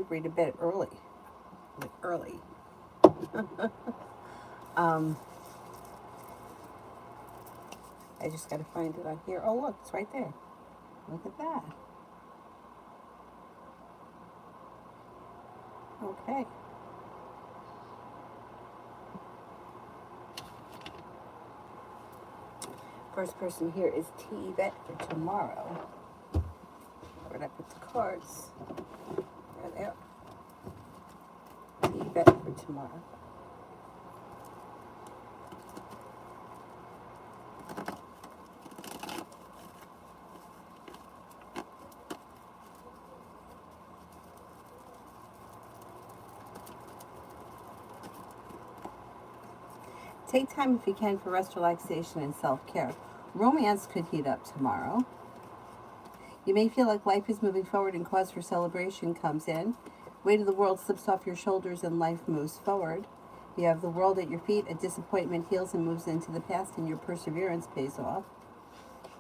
read a bit early. Like early. I just got to find it on here. Oh, look, it's right there. Look at that. Okay. First person here is T. Vet for tomorrow. Where did I put the cards? There they are. T. Vet for tomorrow. Take time if you can for rest, relaxation, and self-care. Romance could heat up tomorrow. You may feel like life is moving forward and cause for celebration comes in. Weight of the world slips off your shoulders and life moves forward. You have the world at your feet. A disappointment heals and moves into the past, and your perseverance pays off.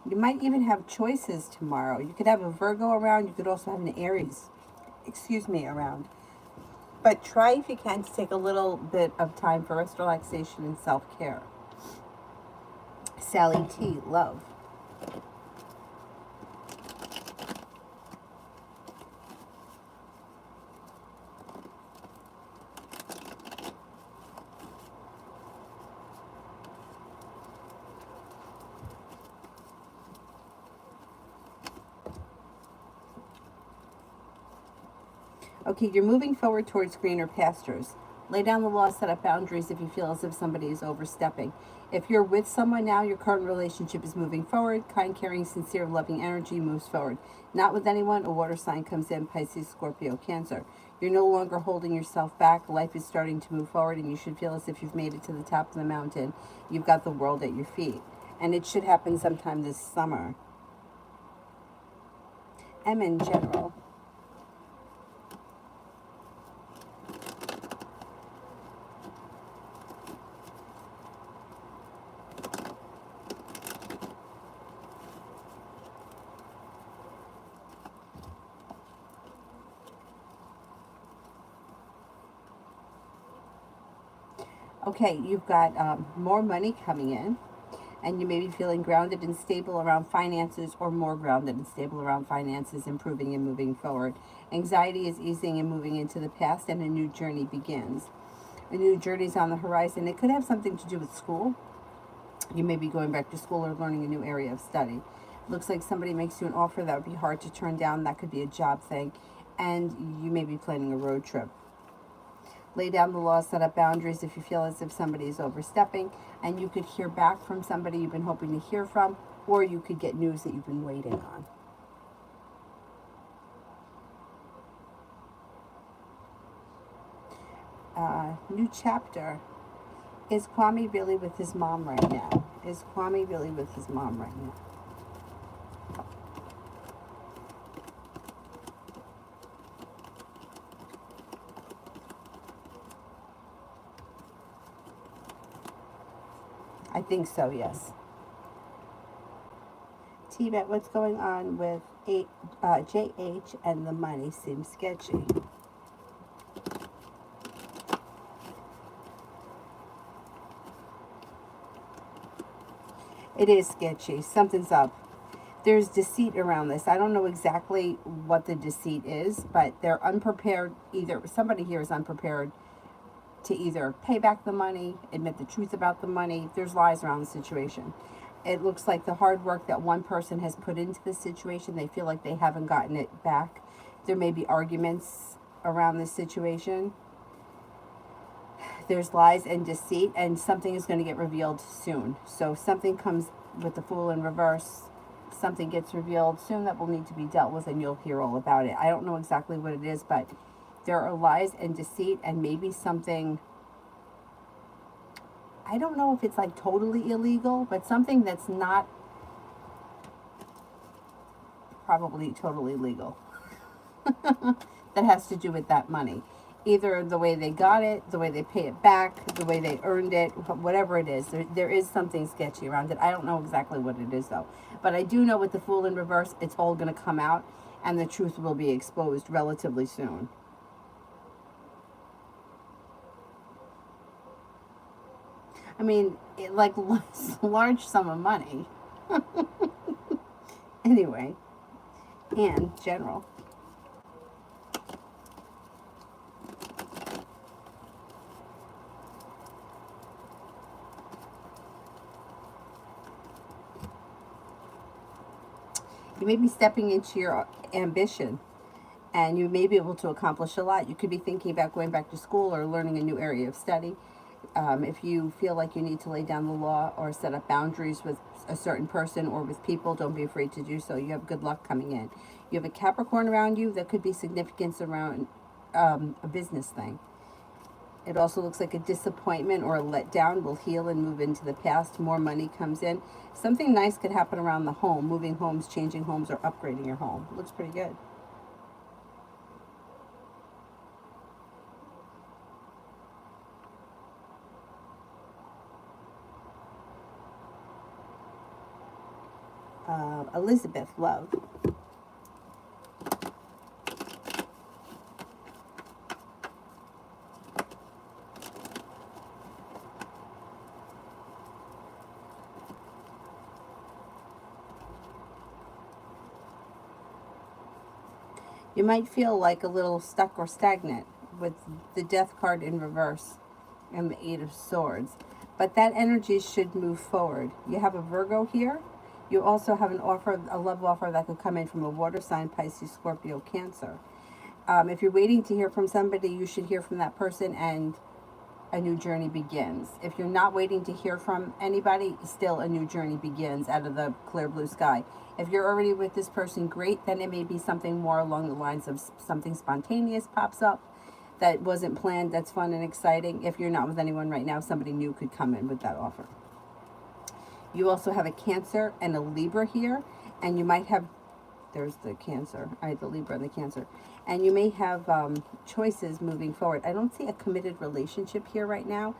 You might even have choices tomorrow. You could have a Virgo around. You could also have an Aries, around. But try, if you can, to take a little bit of time for rest, relaxation, and self-care. Sally T. Love. Okay, you're moving forward towards greener pastures. Lay down the law, set up boundaries if you feel as if somebody is overstepping. If you're with someone now, your current relationship is moving forward. Kind, caring, sincere, loving energy moves forward. Not with anyone, a water sign comes in, Pisces, Scorpio, Cancer. You're no longer holding yourself back. Life is starting to move forward, and you should feel as if you've made it to the top of the mountain. You've got the world at your feet. And it should happen sometime this summer. M in general. Okay, you've got more money coming in, and you may be feeling grounded and stable around finances, or more grounded and stable around finances, improving and moving forward. Anxiety is easing and moving into the past, and a new journey begins. A new journey is on the horizon. It could have something to do with school. You may be going back to school or learning a new area of study. Looks like somebody makes you an offer that would be hard to turn down. That could be a job thing, and you may be planning a road trip. Lay down the law, set up boundaries if you feel as if somebody is overstepping, and you could hear back from somebody you've been hoping to hear from, or you could get news that you've been waiting on. New chapter. Is Kwame really with his mom right now? Is Kwame really with his mom right now? I think so, yes. T-Bet, what's going on with JH and the money seems sketchy. It is sketchy. Something's up. There's deceit around this. I don't know exactly what the deceit is, but they're unprepared. Either somebody here is unprepared to either pay back the money, admit the truth about the money. There's lies around the situation. It looks like the hard work that one person has put into this situation, they feel like they haven't gotten it back. There may be arguments around this situation. There's lies and deceit, and something is going to get revealed soon. So something comes with the Fool in reverse. Something gets revealed soon that will need to be dealt with, and you'll hear all about it. I don't know exactly what it is, but there are lies and deceit, and maybe something, I don't know if it's like totally illegal, but something that's not probably totally legal that has to do with that money. Either the way they got it, the way they pay it back, the way they earned it, whatever it is. There is something sketchy around it. I don't know exactly what it is, though. But I do know with the Fool in reverse, it's all going to come out, and the truth will be exposed relatively soon. I mean, like large sum of money. Anyway, and general. You may be stepping into your ambition, and you may be able to accomplish a lot. You could be thinking about going back to school or learning a new area of study. If you feel like you need to lay down the law or set up boundaries with a certain person or with people, don't be afraid to do so. You have good luck coming in. You have a Capricorn around you. That could be significance around a business thing. It also looks like a disappointment or a letdown will heal and move into the past. More money comes in. Something nice could happen around the home, moving homes, changing homes, or upgrading your home. Looks pretty good. Elizabeth, love. You might feel like a little stuck or stagnant with the death card in reverse and the Eight of Swords. But that energy should move forward. You have a Virgo here. You also have an offer, a love offer that could come in from a water sign, Pisces, Scorpio, Cancer. If you're waiting to hear from somebody, you should hear from that person and a new journey begins. If you're not waiting to hear from anybody, still a new journey begins out of the clear blue sky. If you're already with this person, great. Then it may be something more along the lines of something spontaneous pops up that wasn't planned, that's fun and exciting. If you're not with anyone right now, somebody new could come in with that offer. You also have a Cancer and a Libra here, and you might have, there's the Cancer, all right, the Libra and the Cancer. And you may have choices moving forward. I don't see a committed relationship here right now.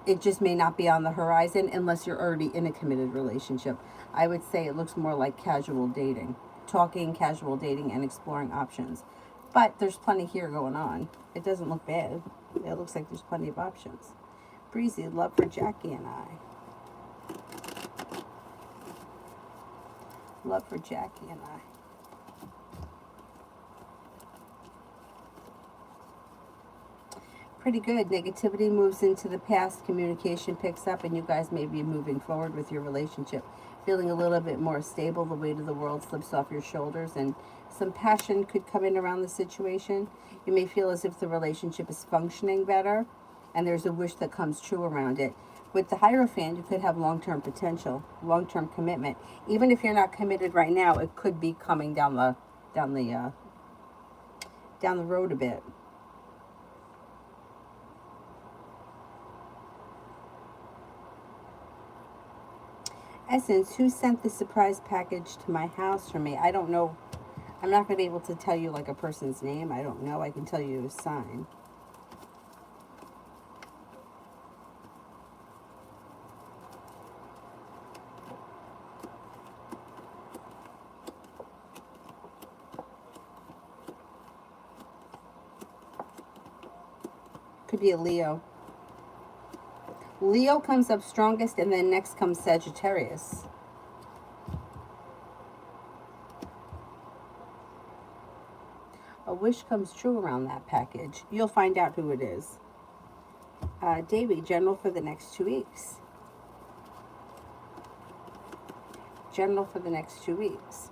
It just may not be on the horizon unless you're already in a committed relationship. I would say it looks more like casual dating, talking, casual dating, and exploring options. But there's plenty here going on. It doesn't look bad. It looks like there's plenty of options. Breezy, love for Jackie and I. Love for Jackie and I. Pretty good. Negativity moves into the past, communication picks up, and you guys may be moving forward with your relationship. Feeling a little bit more stable, the weight of the world slips off your shoulders, and some passion could come in around the situation. You may feel as if the relationship is functioning better, and there's a wish that comes true around it. With the Hierophant, you could have long-term potential, long-term commitment. Even if you're not committed right now, it could be coming down the road a bit. Essence, who sent the surprise package to my house for me? I don't know. I'm not going to be able to tell you like a person's name. I don't know. I can tell you a sign. Could be a Leo. Leo comes up strongest, and then next comes Sagittarius. A wish comes true around that package. You'll find out who it is. Davy, general for the next 2 weeks. General for the next 2 weeks.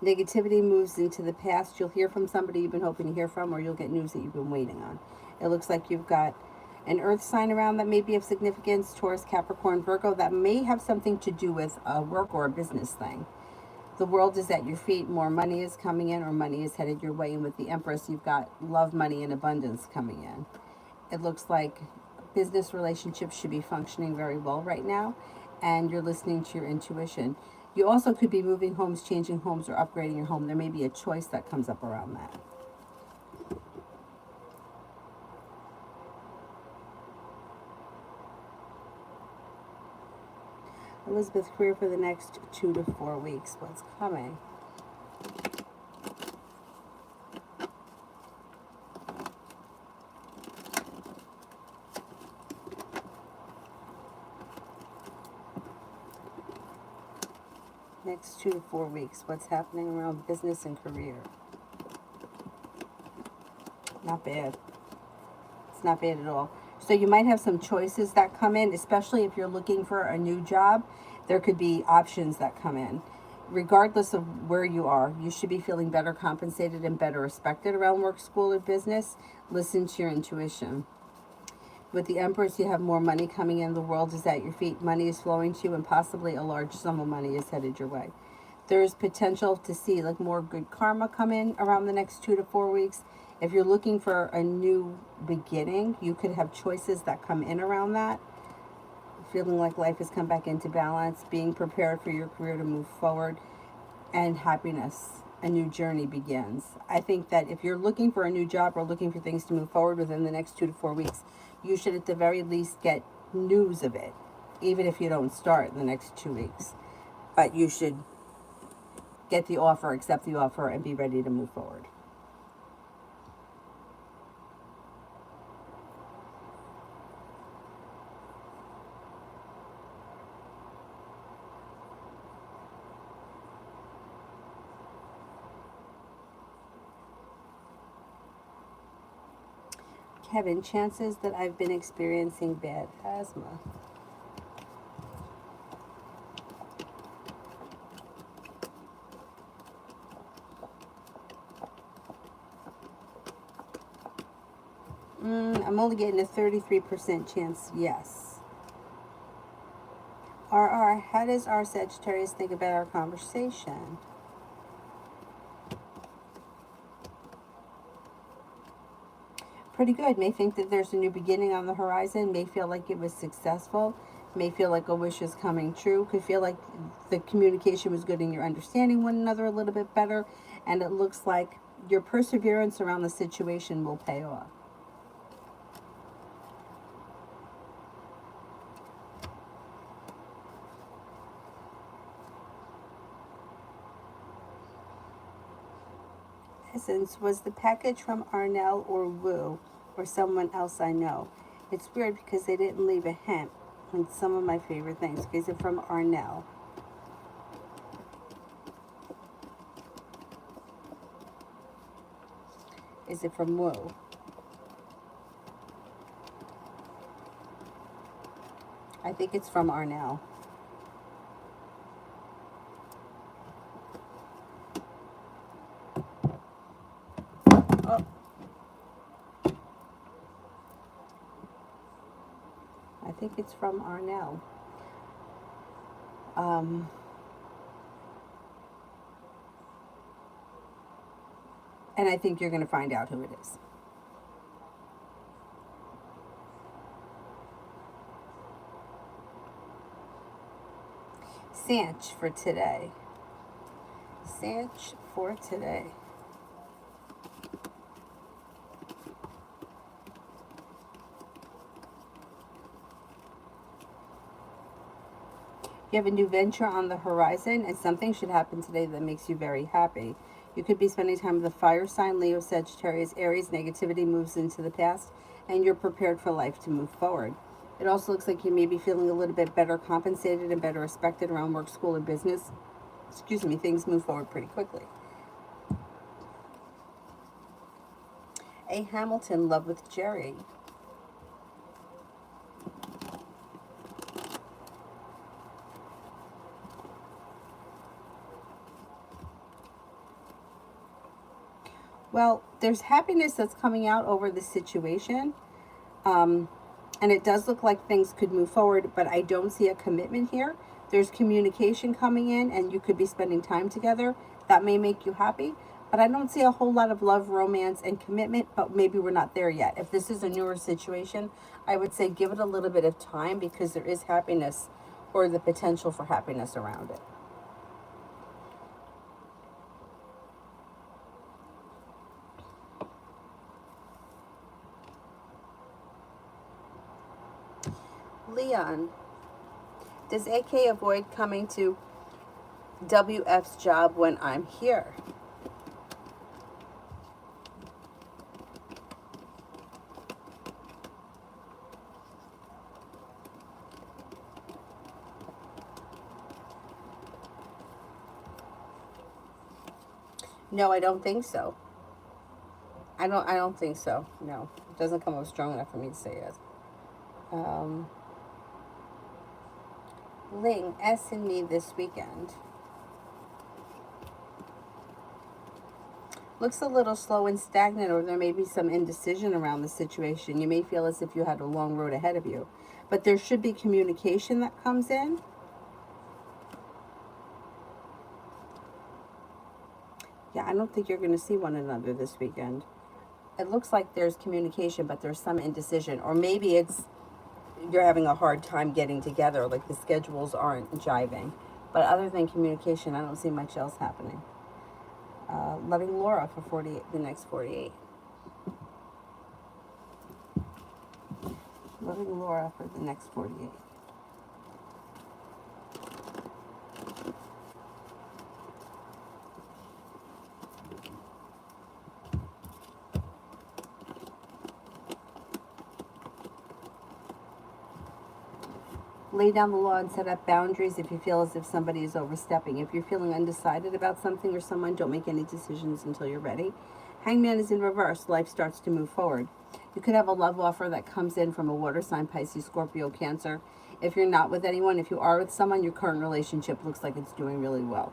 Negativity moves into the past. You'll hear from somebody you've been hoping to hear from, or you'll get news that you've been waiting on. It looks like you've got an earth sign around that may be of significance, Taurus, Capricorn, Virgo, that may have something to do with a work or a business thing. The world is at your feet. More money is coming in, or money is headed your way. And with the Empress, you've got love, money, and abundance coming in. It looks like business relationships should be functioning very well right now, and you're listening to your intuition. You also could be moving homes, changing homes, or upgrading your home. There may be a choice that comes up around that. Elizabeth, career for the next 2 to 4 weeks. What's coming? next 2 to 4 weeks. What's happening around business and career? Not bad. It's not bad at all. So you might have some choices that come in, especially if you're looking for a new job. There could be options that come in. Regardless of where you are, you should be feeling better compensated and better respected around work, school, or business. Listen to your intuition. With the Empress, you have more money coming in. The world is at your feet. Money is flowing to you, and possibly a large sum of money is headed your way. There's potential to see like more good karma come in around the next 2 to 4 weeks. If you're looking for a new beginning, you could have choices that come in around that. Feeling like life has come back into balance, being prepared for your career to move forward, and happiness. A new journey begins. I think that if you're looking for a new job or looking for things to move forward within the next 2 to 4 weeks, you should at the very least get news of it, even if you don't start in the next 2 weeks. But you should get the offer, accept the offer, and be ready to move forward. Kevin, chances that I've been experiencing bad asthma. I'm only getting a 33% chance, yes. RR, how does our Sagittarius think about our conversation? Pretty good. May think that there's a new beginning on the horizon. May feel like it was successful. May feel like a wish is coming true. Could feel like the communication was good and you're understanding one another a little bit better. And it looks like your perseverance around the situation will pay off. Essence, was the package from Arnell or Woo or someone else I know? It's weird because they didn't leave a hint on some of my favorite things. Is it from Arnell? Is it from Woo? I think it's from Arnell. Oh. I think it's from Arnell. And I think you're going to find out who it is. Sanch for today. Sanch for today. You have a new venture on the horizon, and something should happen today that makes you very happy. You could be spending time with a fire sign, Leo, Sagittarius, Aries. Negativity moves into the past, and you're prepared for life to move forward. It also looks like you may be feeling a little bit better compensated and better respected around work, school, and business. Excuse me, things move forward pretty quickly. A. Hamilton, love with Jerry. Well, there's happiness that's coming out over the situation. And it does look like things could move forward, but I don't see a commitment here. There's communication coming in, and you could be spending time together. That may make you happy, but I don't see a whole lot of love, romance, and commitment, but maybe we're not there yet. If this is a newer situation, I would say give it a little bit of time because there is happiness or the potential for happiness around it. Leon, does AK avoid coming to WF's job when I'm here? No, I don't think so. I don't think so. No. It doesn't come up strong enough for me to say yes. Um, Ling, S and me this weekend. Looks a little slow and stagnant, or there may be some indecision around the situation. You may feel as if you had a long road ahead of you. But there should be communication that comes in. Yeah, I don't think you're going to see one another this weekend. It looks like there's communication, but there's some indecision. Or maybe it's you're having a hard time getting together, like the schedules aren't jiving. But other than communication, I don't see much else happening. Loving Laura for 48, the next 48. Loving Laura for the next 48. Lay down the law and set up boundaries if you feel as if somebody is overstepping. If you're feeling undecided about something or someone, don't make any decisions until you're ready. Hangman is in reverse. Life starts to move forward. You could have a love offer that comes in from a water sign, Pisces, Scorpio, Cancer. If you're not with anyone, if you are with someone, your current relationship looks like it's doing really well.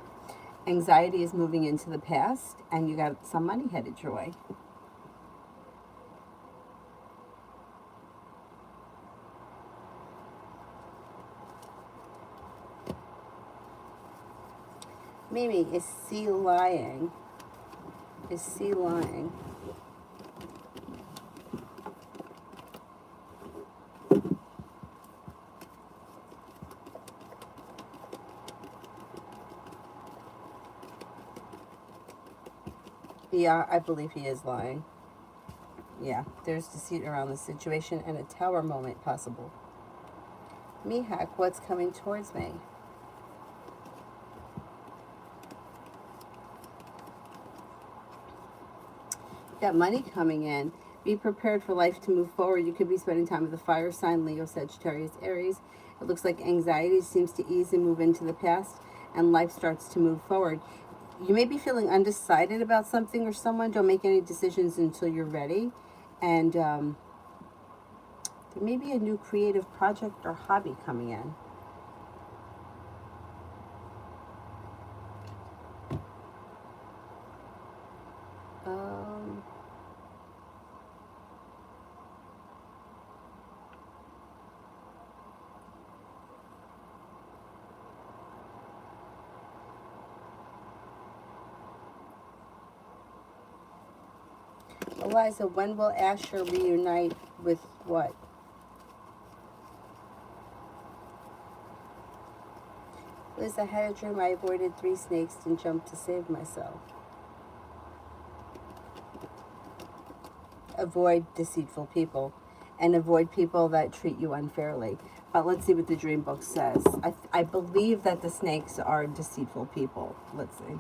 Anxiety is moving into the past, and you got some money headed your way. Mimi, is C lying? Is C lying? Yeah, I believe he is lying. Yeah, there's deceit around the situation and a tower moment possible. Mihak, what's coming towards me? Got money coming in. Be prepared for life to move forward. You could be spending time with a fire sign, Leo, Sagittarius, Aries. It looks like anxiety seems to ease and move into the past, and life starts to move forward. You may be feeling undecided about something or someone. Don't make any decisions until you're ready. And there may be a new creative project or hobby coming in. Um, Eliza, when will Asher reunite with what? Liz, I had a dream I avoided 3 snakes and jumped to save myself. Avoid deceitful people and avoid people that treat you unfairly. But let's see what the dream book says. I believe that the snakes are deceitful people. Let's see.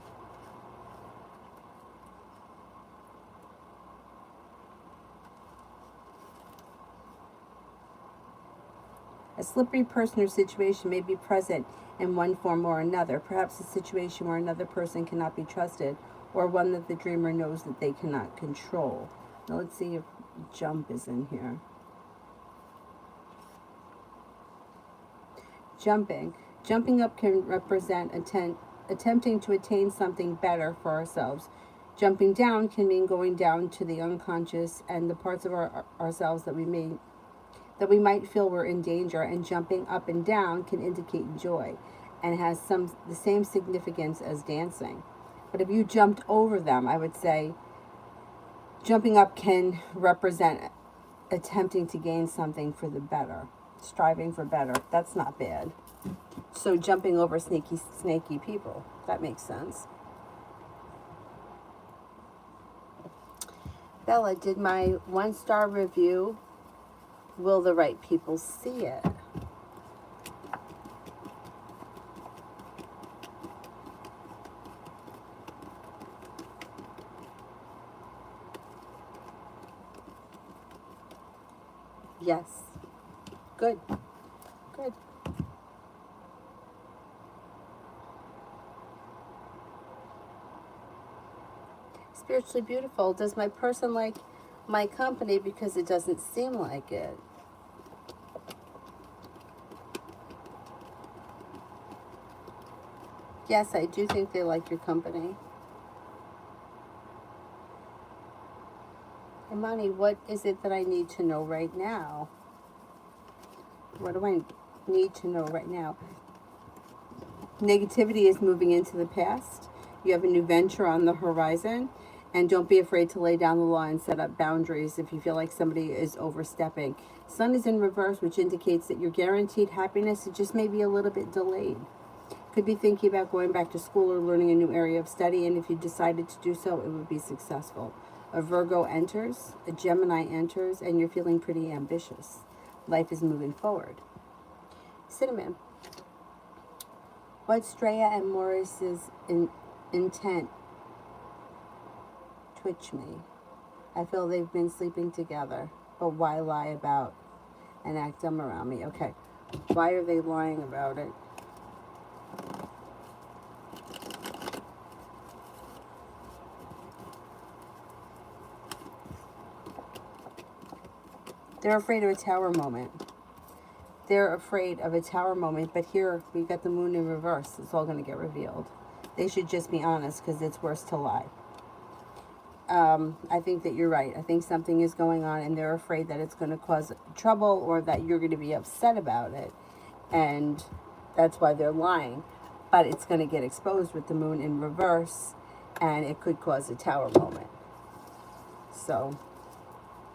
A slippery person or situation may be present in one form or another. Perhaps a situation where another person cannot be trusted, or one that the dreamer knows that they cannot control. Now let's see if jump is in here. Jumping. Jumping up can represent attempting to attain something better for ourselves. Jumping down can mean going down to the unconscious and the parts of ourselves that we might feel we're in danger, and jumping up and down can indicate joy and has the same significance as dancing. But if you jumped over them, I would say jumping up can represent attempting to gain something for the better, striving for better. That's not bad. So jumping over snaky people, that makes sense. Bella, did my 1-star review, will the right people see it? Yes. Good. Good. Spiritually beautiful. Does my person like my company? Because it doesn't seem like it. Yes, I do think they like your company. Imani, what is it that I need to know right now? What do I need to know right now? Negativity is moving into the past. You have a new venture on the horizon. And don't be afraid to lay down the law and set up boundaries if you feel like somebody is overstepping. Sun is in reverse, which indicates that you're guaranteed happiness. It just may be a little bit delayed. Could be thinking about going back to school or learning a new area of study, and if you decided to do so, it would be successful. A Virgo enters, a Gemini enters, and you're feeling pretty ambitious. Life is moving forward. Cinnamon. What's Drea and Maurice's intent? Twitch me. I feel they've been sleeping together, but why lie about and act dumb around me? Okay, why are they lying about it? They're afraid of a tower moment. They're afraid of a tower moment, but here we got the moon in reverse. It's all going to get revealed. They should just be honest, because it's worse to lie. I think that you're right. I think something is going on, and they're afraid that it's going to cause trouble or that you're going to be upset about it. And that's why they're lying. But it's going to get exposed with the moon in reverse, and it could cause a tower moment. So,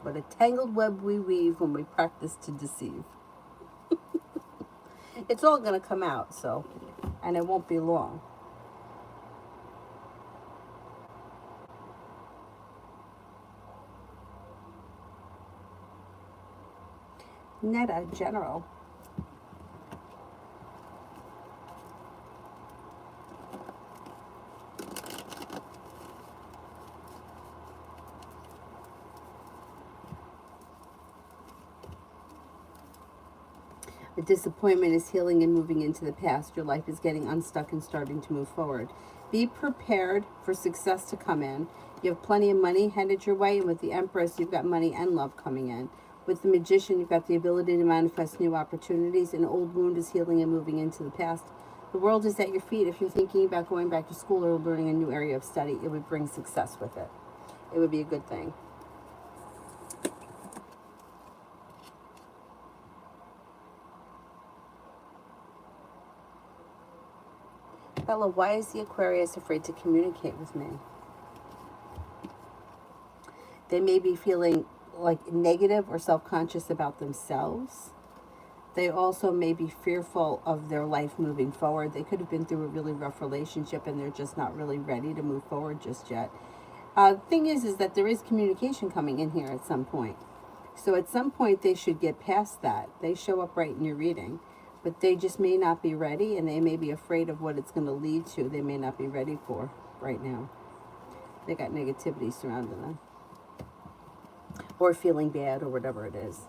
what a tangled web we weave when we practice to deceive. It's all going to come out, so, and it won't be long. Netta, general. The disappointment is healing and moving into the past. Your life is getting unstuck and starting to move forward. Be prepared for success to come in. You have plenty of money headed your way, and with the Empress, you've got money and love coming in. With the Magician, you've got the ability to manifest new opportunities. An old wound is healing and moving into the past. The world is at your feet. If you're thinking about going back to school or learning a new area of study, it would bring success with it. It would be a good thing. Bella, why is the Aquarius afraid to communicate with me? They may be feeling like negative or self-conscious about themselves. They also may be fearful of their life moving forward. They could have been through a really rough relationship and they're just not really ready to move forward just yet. Thing is that there is communication coming in here at some point. So at some point they should get past that. They show up right in your reading. But they just may not be ready, and they may be afraid of what it's going to lead to. They may not be ready for right now. They got negativity surrounding them. Or feeling bad or whatever it is.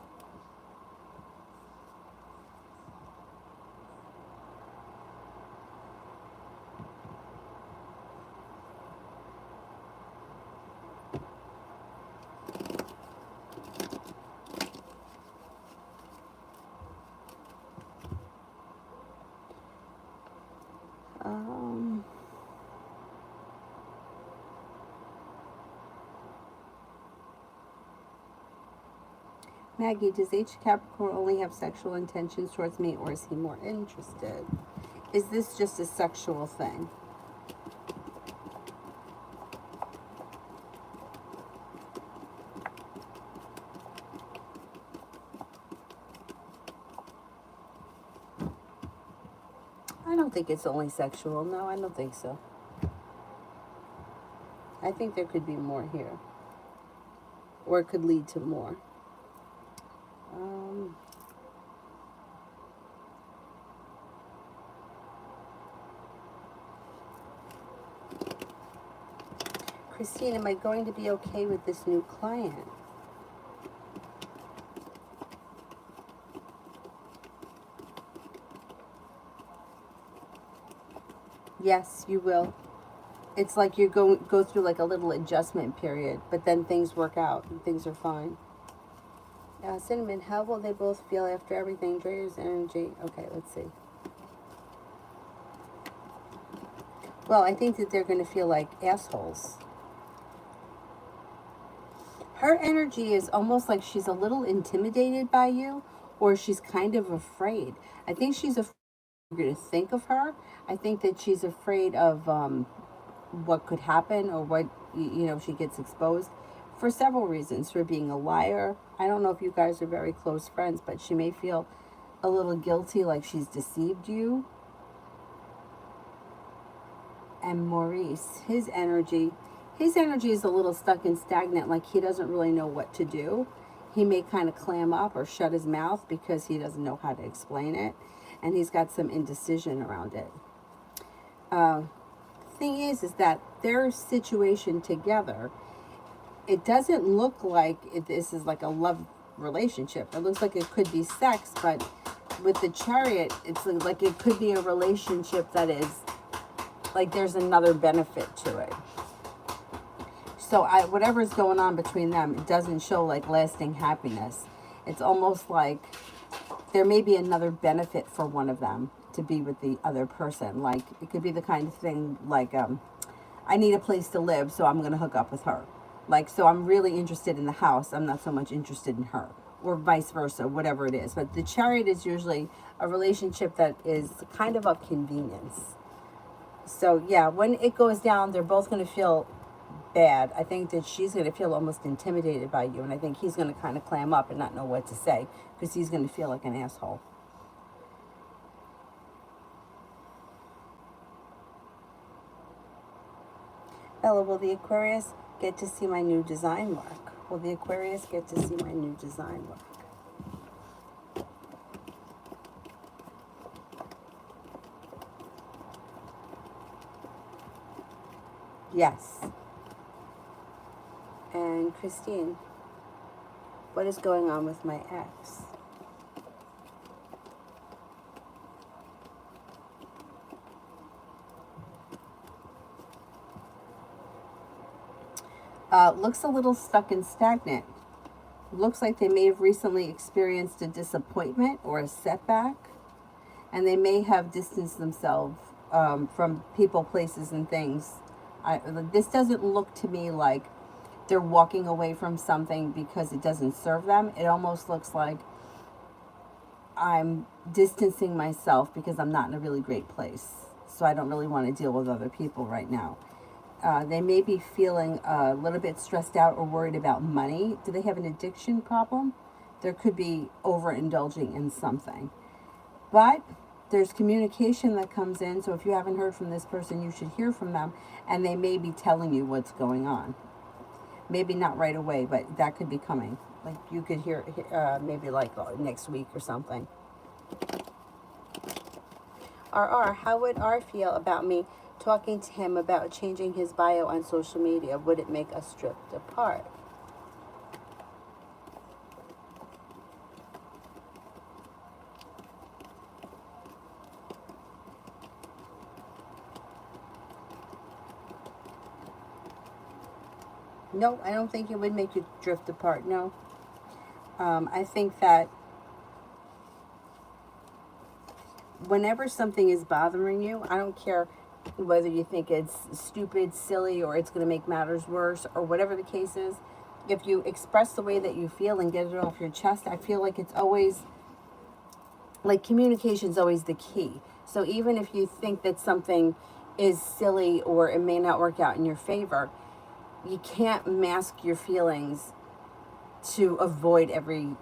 Maggie, does H Capricorn only have sexual intentions towards me, or is he more interested? Is this just a sexual thing? I don't think it's only sexual. No, I don't think so. I think there could be more here. Or it could lead to more. Christine, am I going to be okay with this new client? Yes, you will. It's like you go through like a little adjustment period, but then things work out and things are fine. Cinnamon, how will they both feel after everything? Dre's energy. Okay, let's see. Well, I think that they're going to feel like assholes. Her energy is almost like she's a little intimidated by you, or she's kind of afraid. I think she's afraid you're going to think of her. I think that she's afraid of what could happen, or what, she gets exposed for several reasons. For being a liar. I don't know if you guys are very close friends, but she may feel a little guilty, like she's deceived you. And Maurice, his energy is a little stuck and stagnant, like he doesn't really know what to do. He may kind of clam up or shut his mouth because he doesn't know how to explain it, and he's got some indecision around it. Thing is that their situation together, it doesn't look like this is like a love relationship. It looks like it could be sex, but with the Chariot, it's like it could be a relationship that is like there's another benefit to it. So whatever's going on between them, it doesn't show like lasting happiness. It's almost like there may be another benefit for one of them to be with the other person. Like it could be the kind of thing like, I need a place to live, so I'm going to hook up with her. Like, so I'm really interested in the house. I'm not so much interested in her, or vice versa, whatever it is. But the Chariot is usually a relationship that is kind of convenience. So yeah, when it goes down, they're both going to feel bad. I think that she's going to feel almost intimidated by you, and I think he's going to kind of clam up and not know what to say because he's going to feel like an asshole. Bella, will the Aquarius get to see my new design work? Will the Aquarius get to see my new design work? Yes. And Christine, what is going on with my ex? Looks a little stuck and stagnant. Looks like they may have recently experienced a disappointment or a setback, and they may have distanced themselves from people, places, and things. This doesn't look to me like they're walking away from something because it doesn't serve them. It almost looks like I'm distancing myself because I'm not in a really great place. So I don't really want to deal with other people right now. They may be feeling a little bit stressed out or worried about money. Do they have an addiction problem? There could be overindulging in something. But there's communication that comes in. So if you haven't heard from this person, you should hear from them. And they may be telling you what's going on. Maybe not right away, but that could be coming. Like you could hear maybe like next week or something. RR, how would R feel about me talking to him about changing his bio on social media? Would it make us drift apart? No, I don't think it would make you drift apart. No. I think that whenever something is bothering you, I don't care whether you think it's stupid, silly, or it's going to make matters worse, or whatever the case is. If you express the way that you feel and get it off your chest, I feel like it's always, like communication is always the key. So even if you think that something is silly or it may not work out in your favor, you can't mask your feelings to avoid every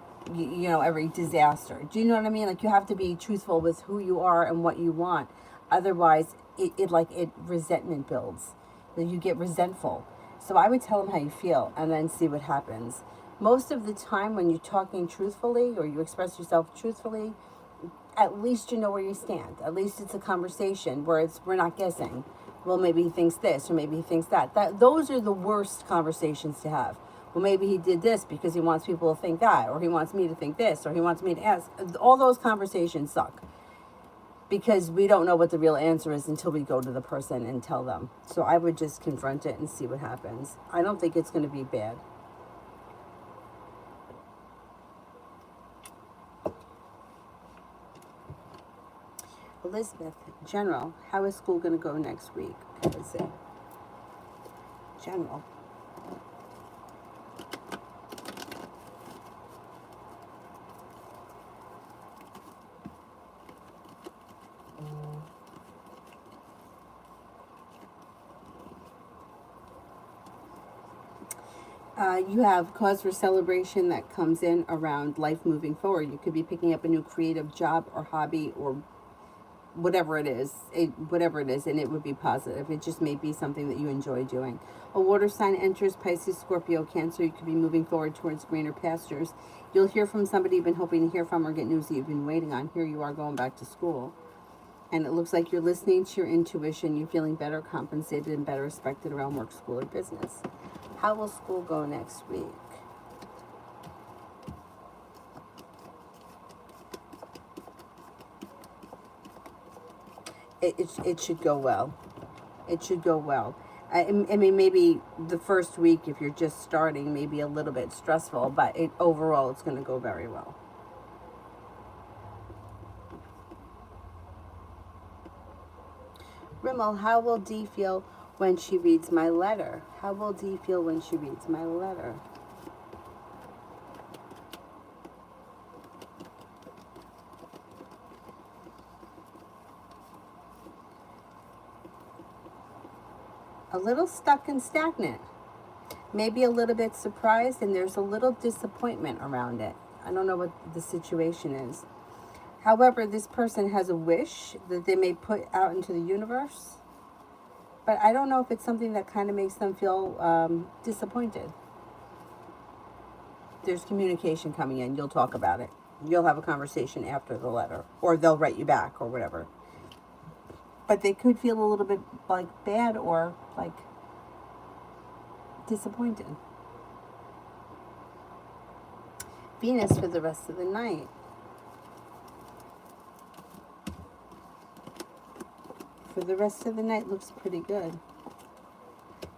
disaster. Do you know what I mean? Like you have to be truthful with who you are and what you want. Otherwise, it resentment builds. You get resentful. So I would tell them how you feel and then see what happens. Most of the time when you're talking truthfully or you express yourself truthfully, at least you know where you stand. At least it's a conversation where we're not guessing. Well, maybe he thinks this or maybe he thinks that. Those are the worst conversations to have. Well, maybe he did this because he wants people to think that, or he wants me to think this, or he wants me to ask. All those conversations suck. because we don't know what the real answer is until we go to the person and tell them. So I would just confront it and see what happens. I don't think it's going to be bad. Elizabeth, general, how is school going to go next week? Okay, let's see. General. You have cause for celebration that comes in around life moving forward. You could be picking up a new creative job or hobby or whatever it is, and it would be positive. It just may be something that you enjoy doing. A water sign enters, Pisces, Scorpio, Cancer. You could be moving forward towards greener pastures. You'll hear from somebody you've been hoping to hear from or get news that you've been waiting on. Here you are going back to school. And it looks like you're listening to your intuition. You're feeling better compensated and better respected around work, school, or business. How will school go next week? It should go well. It should go well. I mean, maybe the first week, if you're just starting, maybe a little bit stressful, but overall, it's going to go very well. Rimmel, how will Dee feel when she reads my letter? How will Dee feel when she reads my letter? A little stuck and stagnant. Maybe a little bit surprised, and there's a little disappointment around it. I don't know what the situation is. However, this person has a wish that they may put out into the universe. But I don't know if it's something that kind of makes them feel disappointed. There's communication coming in. You'll talk about it. You'll have a conversation after the letter. Or they'll write you back or whatever. But they could feel a little bit like bad or like disappointed. Venus for the rest of the night. For the rest of the night looks pretty good.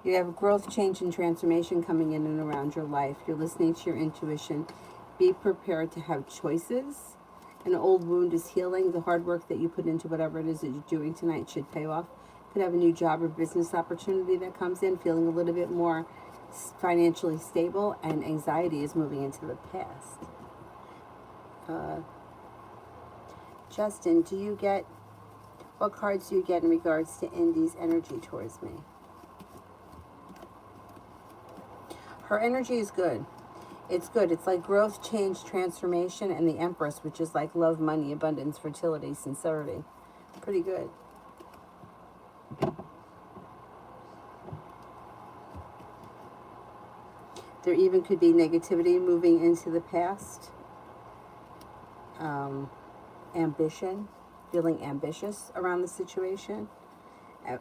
You have growth, change, and transformation coming in and around your life. You're listening to your intuition. Be prepared to have choices. An old wound is healing. The hard work that you put into whatever it is that you're doing tonight should pay off. Could have a new job or business opportunity that comes in, feeling a little bit more financially stable, and anxiety is moving into the past. Justin, what cards do you get in regards to Indy's energy towards me? Her energy is good. It's good. It's like growth, change, transformation, and the Empress, which is like love, money, abundance, fertility, sincerity. Pretty good. There even could be negativity moving into the past. Ambition, feeling ambitious around the situation,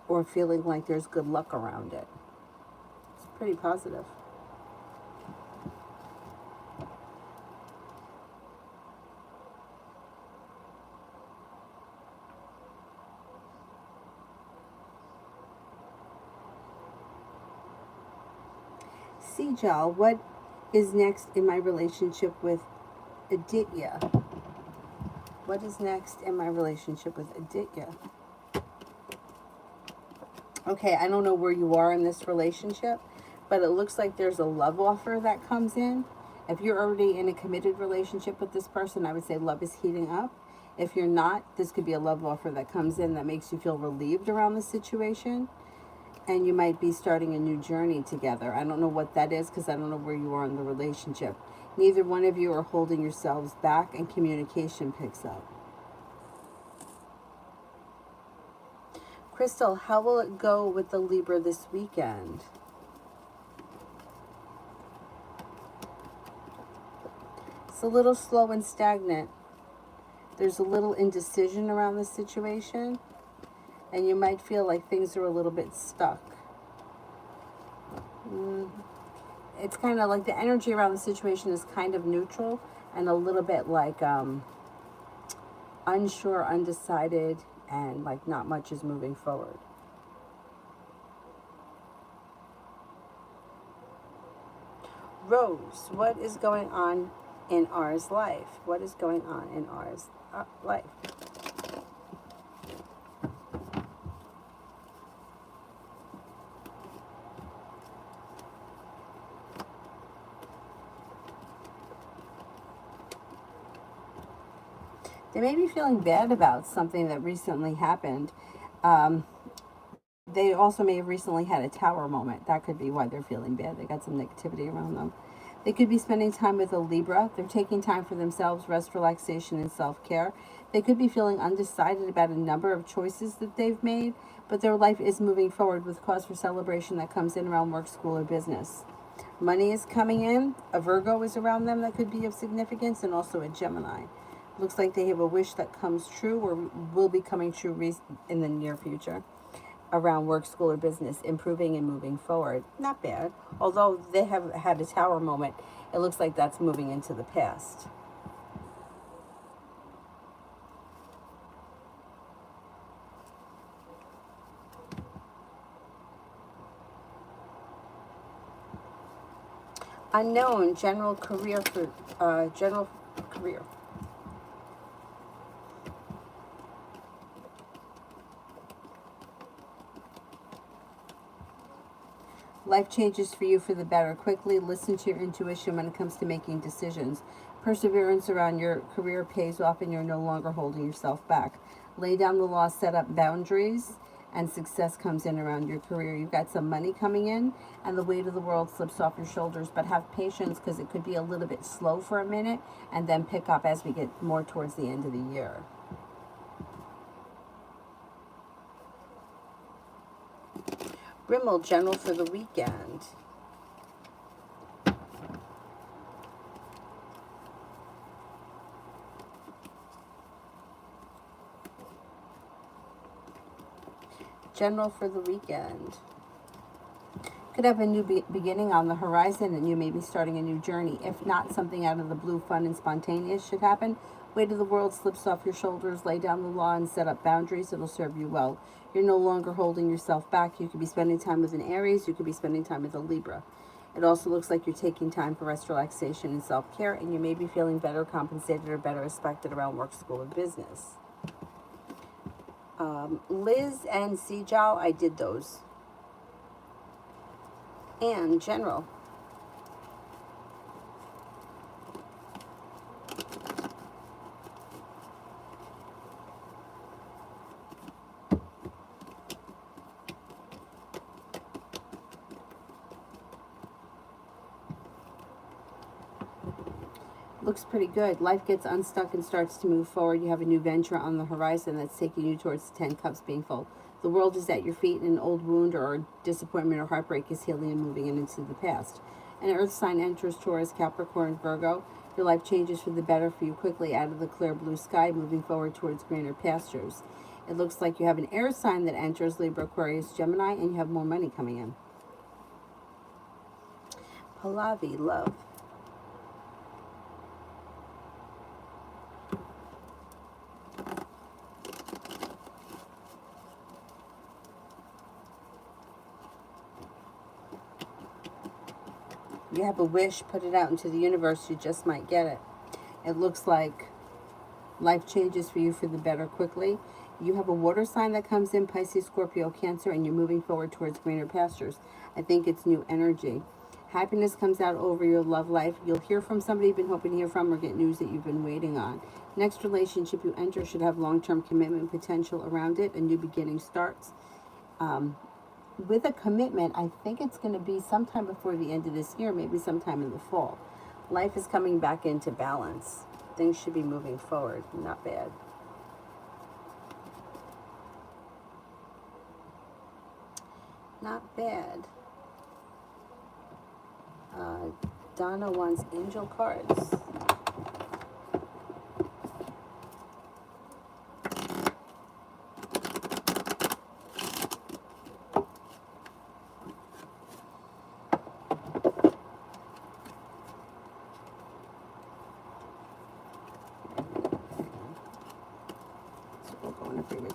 or feeling like there's good luck around it. It's pretty positive. Sejal, what is next in my relationship with Aditya? What is next in my relationship with Aditya? Okay, I don't know where you are in this relationship, but it looks like there's a love offer that comes in. If you're already in a committed relationship with this person, I would say love is heating up. If you're not, this could be a love offer that comes in that makes you feel relieved around the situation. And you might be starting a new journey together. I don't know what that is because I don't know where you are in the relationship. Neither one of you are holding yourselves back, and communication picks up. Crystal, how will it go with the Libra this weekend? It's a little slow and stagnant. There's a little indecision around the situation, and you might feel like things are a little bit stuck. It's kind of like the energy around the situation is kind of neutral and a little bit like unsure, undecided. and like not much is moving forward. Rose, what is going on in ours life? What is going on in ours life? They may be feeling bad about something that recently happened. Um, they also may have recently had a tower moment. That could be why they're feeling bad. They got some negativity around them. They could be spending time with a Libra. They're taking time for themselves, rest, relaxation, and self care. They could be feeling undecided about a number of choices that they've made, but their life is moving forward with cause for celebration that comes in around work, school, or business. Money is coming in. A Virgo is around them that could be of significance, and also a Gemini. Looks like they have a wish that comes true or will be coming true in the near future around work, school, or business, improving and moving forward. Not bad. Although they have had a tower moment, it looks like that's moving into the past. Unknown, general career for general career. Life changes for you for the better. Quickly listen to your intuition when it comes to making decisions. Perseverance around your career pays off and you're no longer holding yourself back. Lay down the law, set up boundaries, and success comes in around your career. You've got some money coming in and the weight of the world slips off your shoulders, but have patience because it could be a little bit slow for a minute and then pick up as we get more towards the end of the year. Rimmel, general for the weekend. General for the weekend. Could have a new beginning on the horizon and you may be starting a new journey. If not, something out of the blue, fun and spontaneous should happen. Weight of the world slips off your shoulders. Lay down the law and set up boundaries. It'll serve you well. You're no longer holding yourself back. You could be spending time with an Aries. You could be spending time with a Libra. It also looks like you're taking time for rest, relaxation, and self-care, and you may be feeling better compensated or better respected around work, school, or business. Liz and Sejal, I did those. And general. Looks pretty good. Life gets unstuck and starts to move forward. You have a new venture on the horizon that's taking you towards the 10 cups being full. The world is at your feet and an old wound or disappointment or heartbreak is healing and moving into the past. An earth sign enters Taurus, Capricorn, Virgo. Your life changes for the better for you quickly out of the clear blue sky, moving forward towards greener pastures. It looks like you have an air sign that enters Libra, Aquarius, Gemini, and you have more money coming in. Pallavi, love. You have a wish, put it out into the universe, you just might get it. It looks like life changes for you for the better quickly. You have a water sign that comes in, Pisces, Scorpio, Cancer, and you're moving forward towards greener pastures. I think it's new energy. Happiness comes out over your love life. You'll hear from somebody you've been hoping to hear from or get news that you've been waiting on. Next relationship you enter should have long-term commitment potential around it. A new beginning starts. With a commitment, I think it's going to be sometime before the end of this year, maybe sometime in the fall. Life is coming back into balance. Things should be moving forward. Not bad. Not bad. Donna wants angel cards.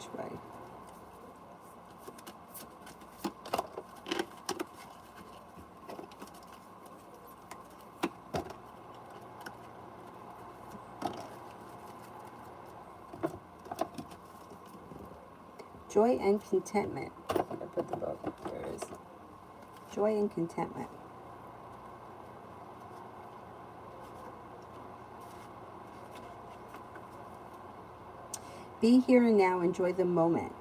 which way. Joy and contentment. I put the book. There it is. Joy and contentment. Be here and now. Enjoy the moment.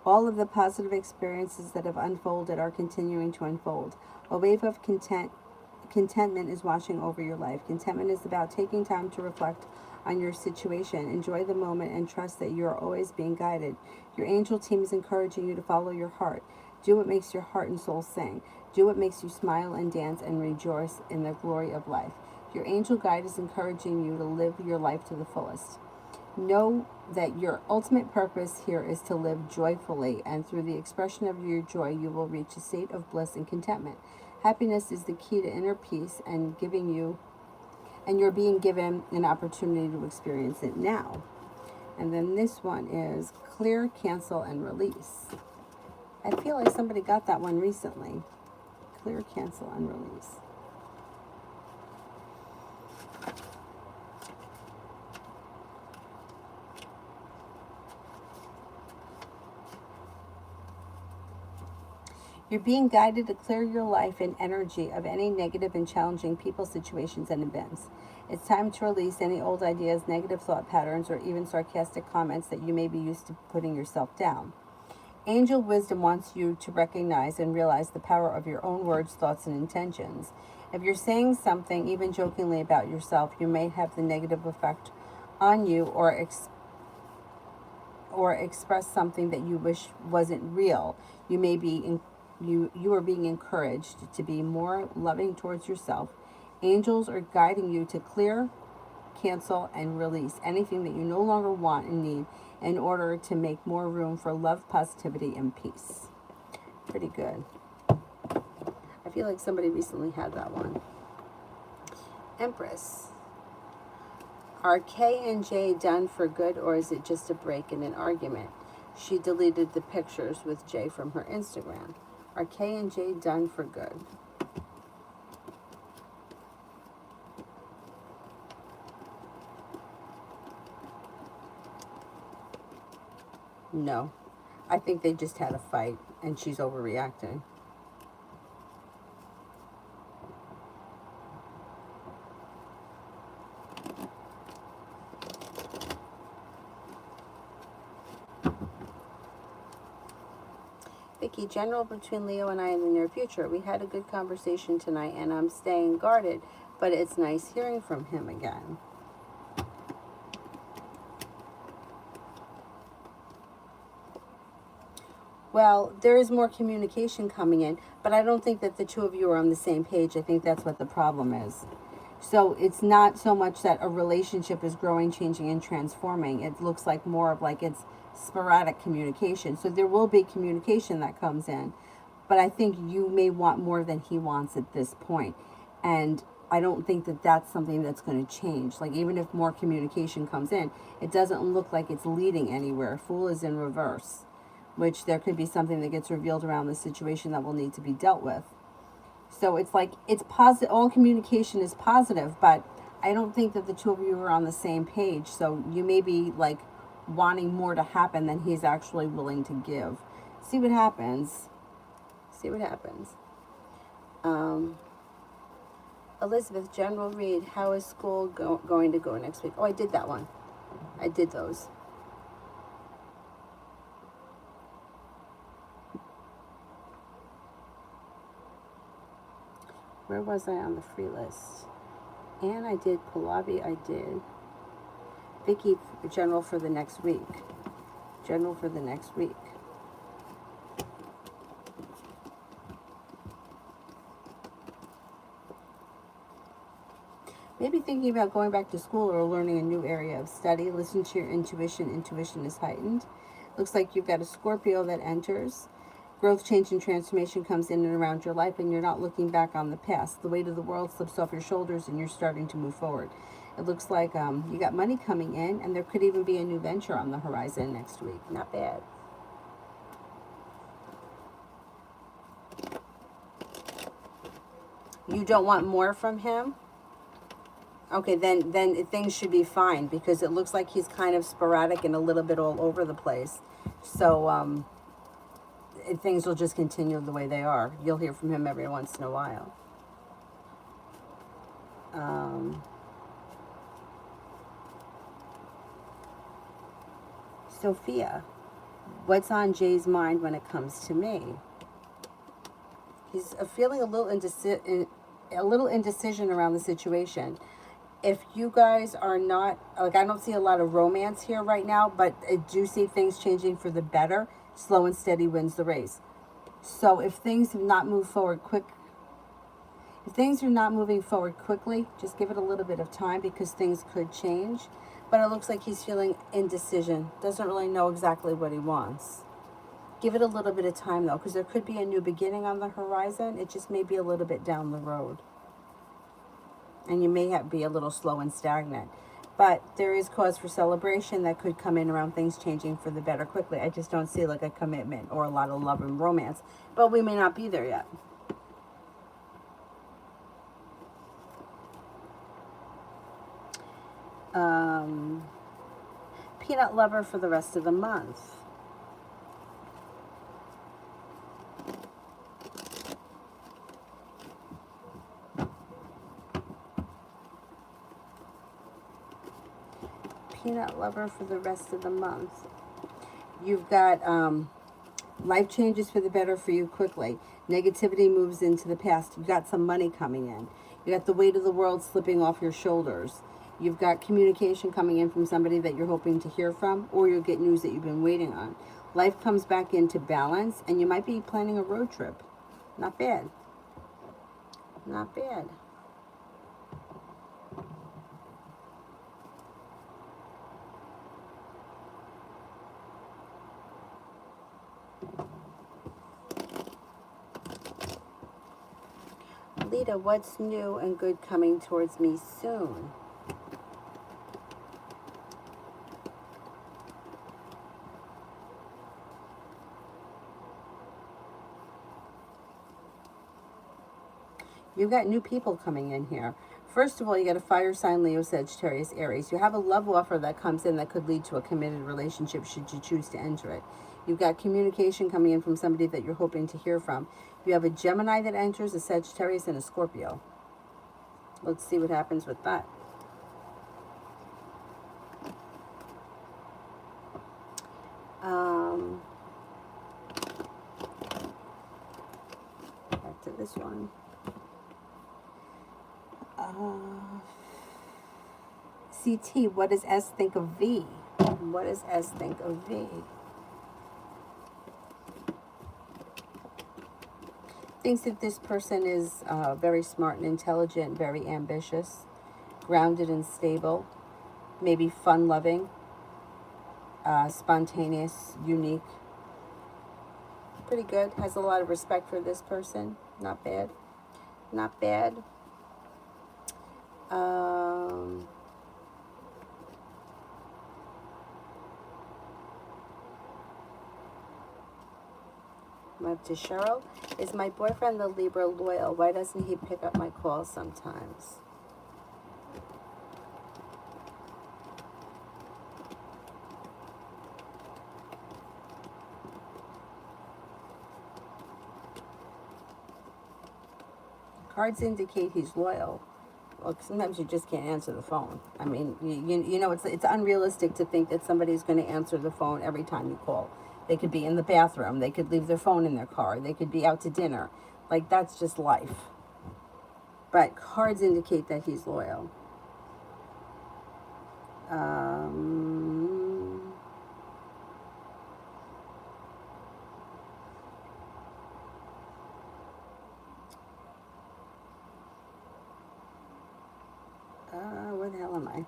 All of the positive experiences that have unfolded are continuing to unfold. A wave of contentment is washing over your life. Contentment is about taking time to reflect on your situation. Enjoy the moment and trust that you are always being guided. Your angel team is encouraging you to follow your heart. Do what makes your heart and soul sing. Do what makes you smile and dance and rejoice in the glory of life. Your angel guide is encouraging you to live your life to the fullest. Know that your ultimate purpose here is to live joyfully, and through the expression of your joy, you will reach a state of bliss and contentment. Happiness is the key to inner peace, and you're being given an opportunity to experience it now. And then this one is clear, cancel, and release. I feel like somebody got that one recently. Clear, cancel, and release. You're being guided to clear your life and energy of any negative and challenging people, situations, and events. It's time to release any old ideas, negative thought patterns, or even sarcastic comments that you may be used to putting yourself down. Angel wisdom wants you to recognize and realize the power of your own words, thoughts, and intentions. If you're saying something, even jokingly, about yourself, you may have the negative effect on you, or express something that you wish wasn't real. You may be you are being encouraged to be more loving towards yourself. Angels are guiding you to clear, cancel, and release anything that you no longer want and need in order to make more room for love, positivity, and peace. Pretty good. I feel like somebody recently had that one. Empress. Are K and J done for good, or is it just a break in an argument? She deleted the pictures with J from her Instagram. Are K and J done for good? No. I think they just had a fight and she's overreacting. Vicky, general between Leo and I in the near future. We had a good conversation tonight and I'm staying guarded, but it's nice hearing from him again. Well, there is more communication coming in, but I don't think that the two of you are on the same page. I think that's what the problem is. So it's not so much that a relationship is growing, changing, and transforming. It looks like more of like it's sporadic communication. So there will be communication that comes in, but I think you may want more than he wants at this point. And I don't think that that's something that's going to change. Like, even if more communication comes in, it doesn't look like it's leading anywhere. Fool is in reverse, which there could be something that gets revealed around the situation that will need to be dealt with. So it's like, it's positive. All communication is positive, but I don't think that the two of you are on the same page. So you may be like wanting more to happen than he's actually willing to give. See what happens. See what happens. Elizabeth, general read. How is school going to go next week? Oh, I did that one. I did those. Where was I on the free list? And I did Pallavi, I did. Vicky, general for the next week. General for the next week. Maybe thinking about going back to school or learning a new area of study. Listen to your intuition. Intuition is heightened. Looks like you've got a Scorpio that enters. Growth, change, and transformation comes in and around your life, and you're not looking back on the past. The weight of the world slips off your shoulders, and you're starting to move forward. It looks like you got money coming in, and there could even be a new venture on the horizon next week. Not bad. You don't want more from him? Okay, then things should be fine, because it looks like he's kind of sporadic and a little bit all over the place. So things will just continue the way they are. You'll hear from him every once in a while. Sophia, what's on Jay's mind when it comes to me? He's feeling a little indecision around the situation. If you guys are not, like, I don't see a lot of romance here right now, but I do see things changing for the better. Slow and steady wins the race. So if things have not moved forward if things are not moving forward quickly, just give it a little bit of time, because things could change. But it looks like he's feeling indecision. Doesn't really know exactly what he wants. Give it a little bit of time, though, because there could be a new beginning on the horizon. It just may be a little bit down the road. And you may be a little slow and stagnant. But there is cause for celebration that could come in around things changing for the better quickly. I just don't see like a commitment or a lot of love and romance. But we may not be there yet. Peanut lover for the rest of the month. Peanut lover for the rest of the month. You've got life changes for the better for you quickly. Negativity moves into the past. You've got some money coming in. You got the weight of the world slipping off your shoulders. You've got communication coming in from somebody that you're hoping to hear from, or you'll get news that you've been waiting on. Life comes back into balance, and you might be planning a road trip. Not bad. Not bad. Lita, what's new and good coming towards me soon? You've got new people coming in here. First of all, you got a fire sign, Leo, Sagittarius, Aries. You have a love offer that comes in that could lead to a committed relationship should you choose to enter it. You've got communication coming in from somebody that you're hoping to hear from. You have a Gemini that enters, a Sagittarius, and a Scorpio. Let's see what happens with that. Back to this one. CT, what does S think of V? What does S think of V? Thinks that this person is very smart and intelligent, very ambitious, grounded and stable, maybe fun-loving, spontaneous, unique. Pretty good. Has a lot of respect for this person. Not bad. Not bad. Up to Cheryl. Is my boyfriend the Libra loyal? Why doesn't he pick up my calls sometimes? Cards indicate he's loyal. Well, sometimes you just can't answer the phone. I mean, you know, it's unrealistic to think that somebody's going to answer the phone every time you call. They could be in the bathroom. They could leave their phone in their car. They could be out to dinner. Like, that's just life. But cards indicate that he's loyal. Where the hell am I?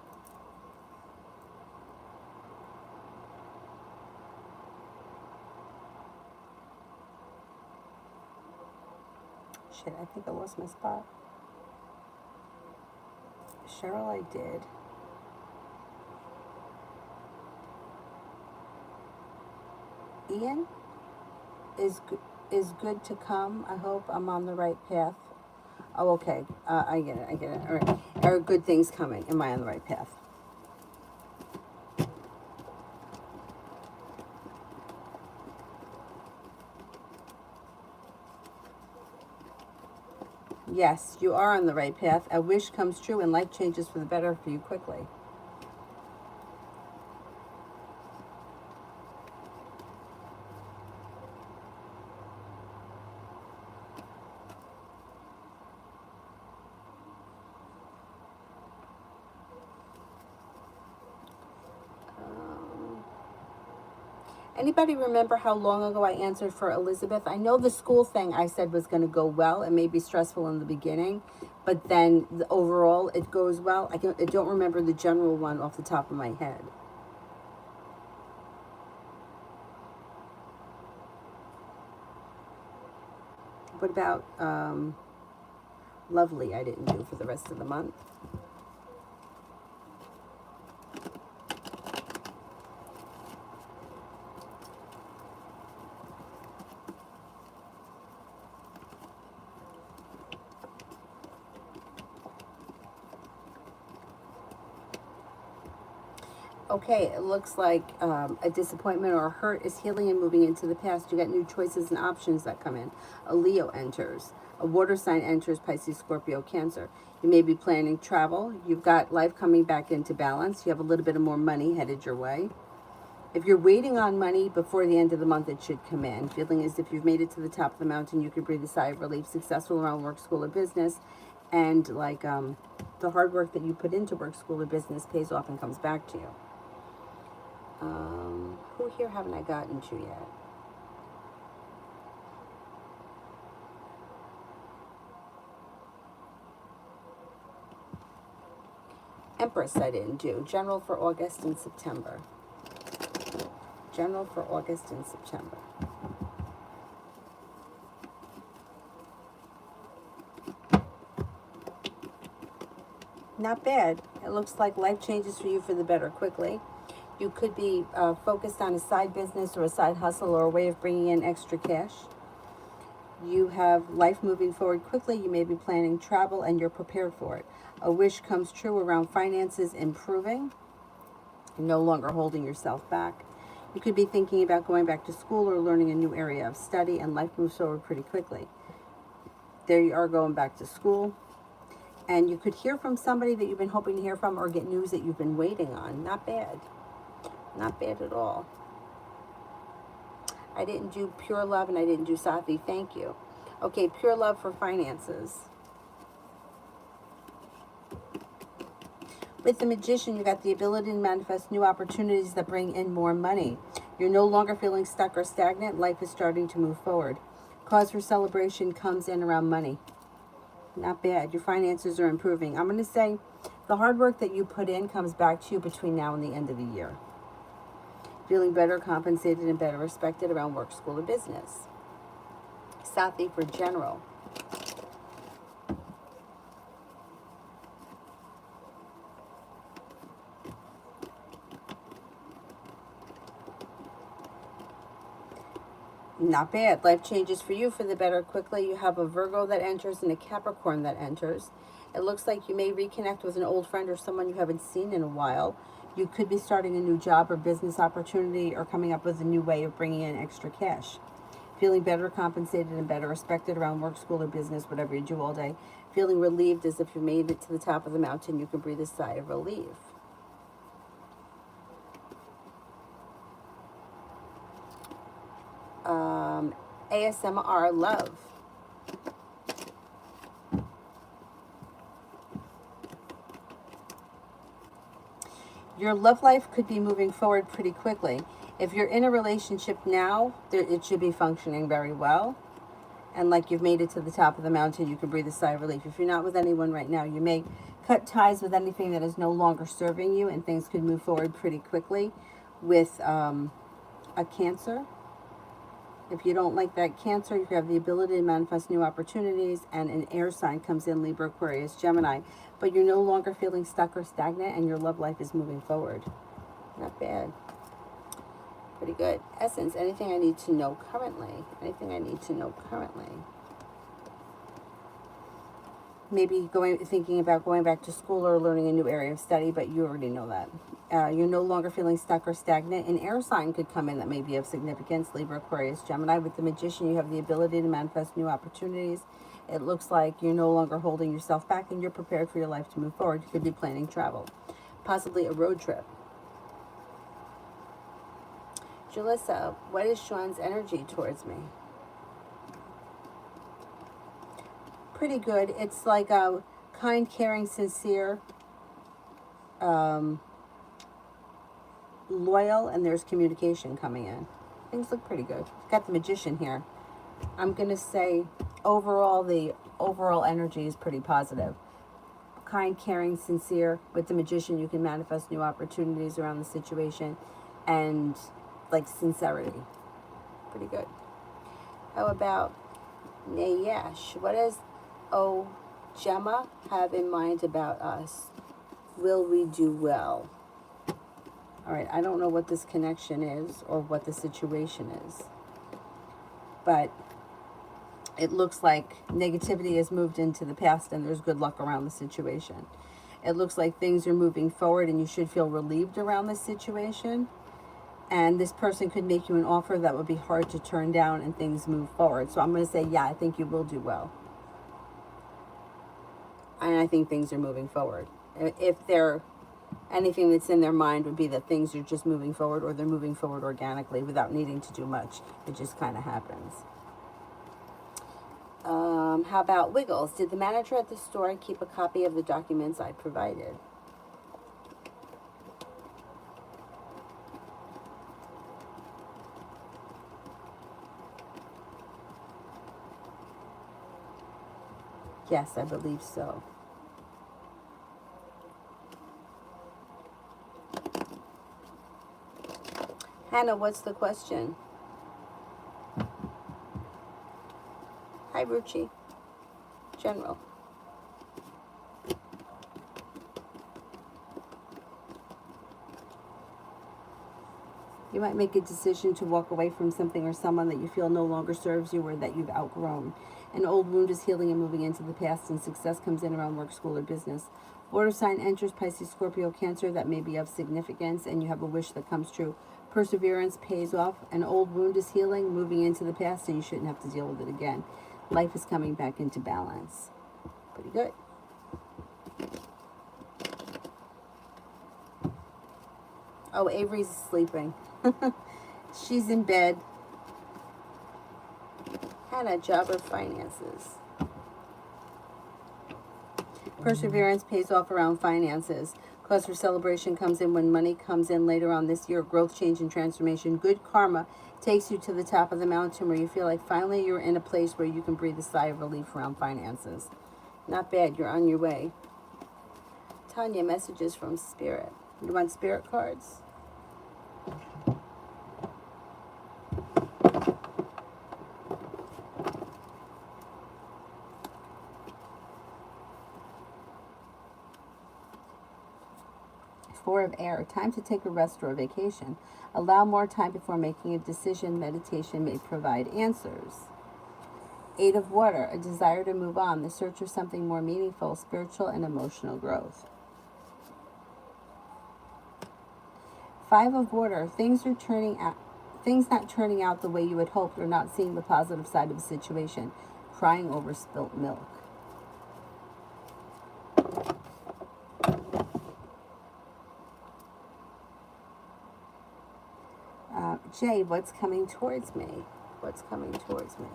Shit, I think I lost my spot. Cheryl, I did. Ian is good to come. I hope I'm on the right path. Oh, okay. I get it. I get it. All right. Are good things coming? Am I on the right path? Yes, you are on the right path. A wish comes true and life changes for the better for you quickly. Anybody remember how long ago I answered for Elizabeth? I know the school thing I said was going to go well. It may be stressful in the beginning, but then overall it goes well. I don't remember the general one off the top of my head. What about Lovely? I didn't do for the rest of the month. Okay, it looks like a disappointment or a hurt is healing and moving into the past. You got new choices and options that come in. A Leo enters. A water sign enters, Pisces, Scorpio, Cancer. You may be planning travel. You've got life coming back into balance. You have a little bit of more money headed your way. If you're waiting on money before the end of the month, it should come in. Feeling as if you've made it to the top of the mountain, you could breathe a sigh of relief. Successful around work, school, or business. And like the hard work that you put into work, school, or business pays off and comes back to you. Who here haven't I gotten to yet? Empress I didn't do. General for August and September. General for August and September. Not bad. It looks like life changes for you for the better quickly. You could be focused on a side business or a side hustle or a way of bringing in extra cash. You have life moving forward quickly. You may be planning travel and you're prepared for it. A wish comes true around finances improving. You're no longer holding yourself back. You could be thinking about going back to school or learning a new area of study, and life moves forward pretty quickly. There you are going back to school. And you could hear from somebody that you've been hoping to hear from or get news that you've been waiting on. Not bad. Not bad at all. I didn't do Pure Love and I didn't do Safi. Thank you. Okay, Pure Love for finances. With the Magician, you got the ability to manifest new opportunities that bring in more money. You're no longer feeling stuck or stagnant. Life is starting to move forward. Cause for celebration comes in around money. Not bad. Your finances are improving. I'm going to say the hard work that you put in comes back to you between now and the end of the year. Feeling better compensated and better respected around work, school, or business. Sathi for general. Not bad. Life changes for you for the better quickly. You have a Virgo that enters and a Capricorn that enters. It looks like you may reconnect with an old friend or someone you haven't seen in a while. You could be starting a new job or business opportunity or coming up with a new way of bringing in extra cash. Feeling better compensated and better respected around work, school, or business, whatever you do all day. Feeling relieved as if you made it to the top of the mountain. You can breathe a sigh of relief. ASMR love. Your love life could be moving forward pretty quickly. If you're in a relationship now, it should be functioning very well. And like you've made it to the top of the mountain, you can breathe a sigh of relief. If you're not with anyone right now, you may cut ties with anything that is no longer serving you, and things could move forward pretty quickly with a Cancer If you don't like that, Cancer, you have the ability to manifest new opportunities, and an air sign comes in, Libra, Aquarius, Gemini. But you're no longer feeling stuck or stagnant, and your love life is moving forward. Not bad. Pretty good. Essence, anything I need to know currently? Anything I need to know currently? Maybe thinking about going back to school or learning a new area of study, but you already know that. You're no longer feeling stuck or stagnant. An air sign could come in that may be of significance. Libra, Aquarius, Gemini. With the Magician, you have the ability to manifest new opportunities. It looks like you're no longer holding yourself back and you're prepared for your life to move forward. You could be planning travel, possibly a road trip. Jalissa, what is Sean's energy towards me? Pretty good. It's like a kind, caring, sincere, loyal, and there's communication coming in. Things look pretty good. Got the Magician here. I'm going to say overall, the overall energy is pretty positive. Kind, caring, sincere. With the Magician, you can manifest new opportunities around the situation, and like sincerity. Pretty good. How about Nayesh? What does Gemma have in mind about us? Will we do well? All right, I don't know what this connection is or what the situation is, but it looks like negativity has moved into the past and there's good luck around the situation. It looks like things are moving forward and you should feel relieved around this situation. And this person could make you an offer that would be hard to turn down and things move forward. So I'm going to say, yeah, I think you will do well. And I think things are moving forward. If they're anything that's in their mind would be that things are just moving forward, or they're moving forward organically without needing to do much. It just kind of happens. How about Wiggles? Did the manager at the store keep a copy of the documents I provided? Yes, I believe so. Hannah, what's the question? Hi, Ruchi. General. You might make a decision to walk away from something or someone that you feel no longer serves you or that you've outgrown. An old wound is healing and moving into the past, and success comes in around work, school, or business. Water sign enters, Pisces, Scorpio, Cancer, that may be of significance, and you have a wish that comes true. Perseverance pays off. An old wound is healing, moving into the past, and you shouldn't have to deal with it again. Life is coming back into balance. Pretty good. Oh, Avery's sleeping. She's in bed. Hannah, job or finances? Perseverance pays off around finances. Cause for celebration comes in when money comes in later on this year. Growth, change, and transformation. Good karma takes you to the top of the mountain where you feel like finally you're in a place where you can breathe a sigh of relief around finances. Not bad. You're on your way. Tanya, messages from Spirit. You want Spirit cards? Four of Air, time to take a rest or a vacation. Allow more time before making a decision. Meditation may provide answers. Eight of Water, a desire to move on, the search for something more meaningful, spiritual and emotional growth. Five of Water, things not turning out the way you had hoped, or not seeing the positive side of the situation. Crying over spilt milk. Jay, what's coming towards me? What's coming towards me?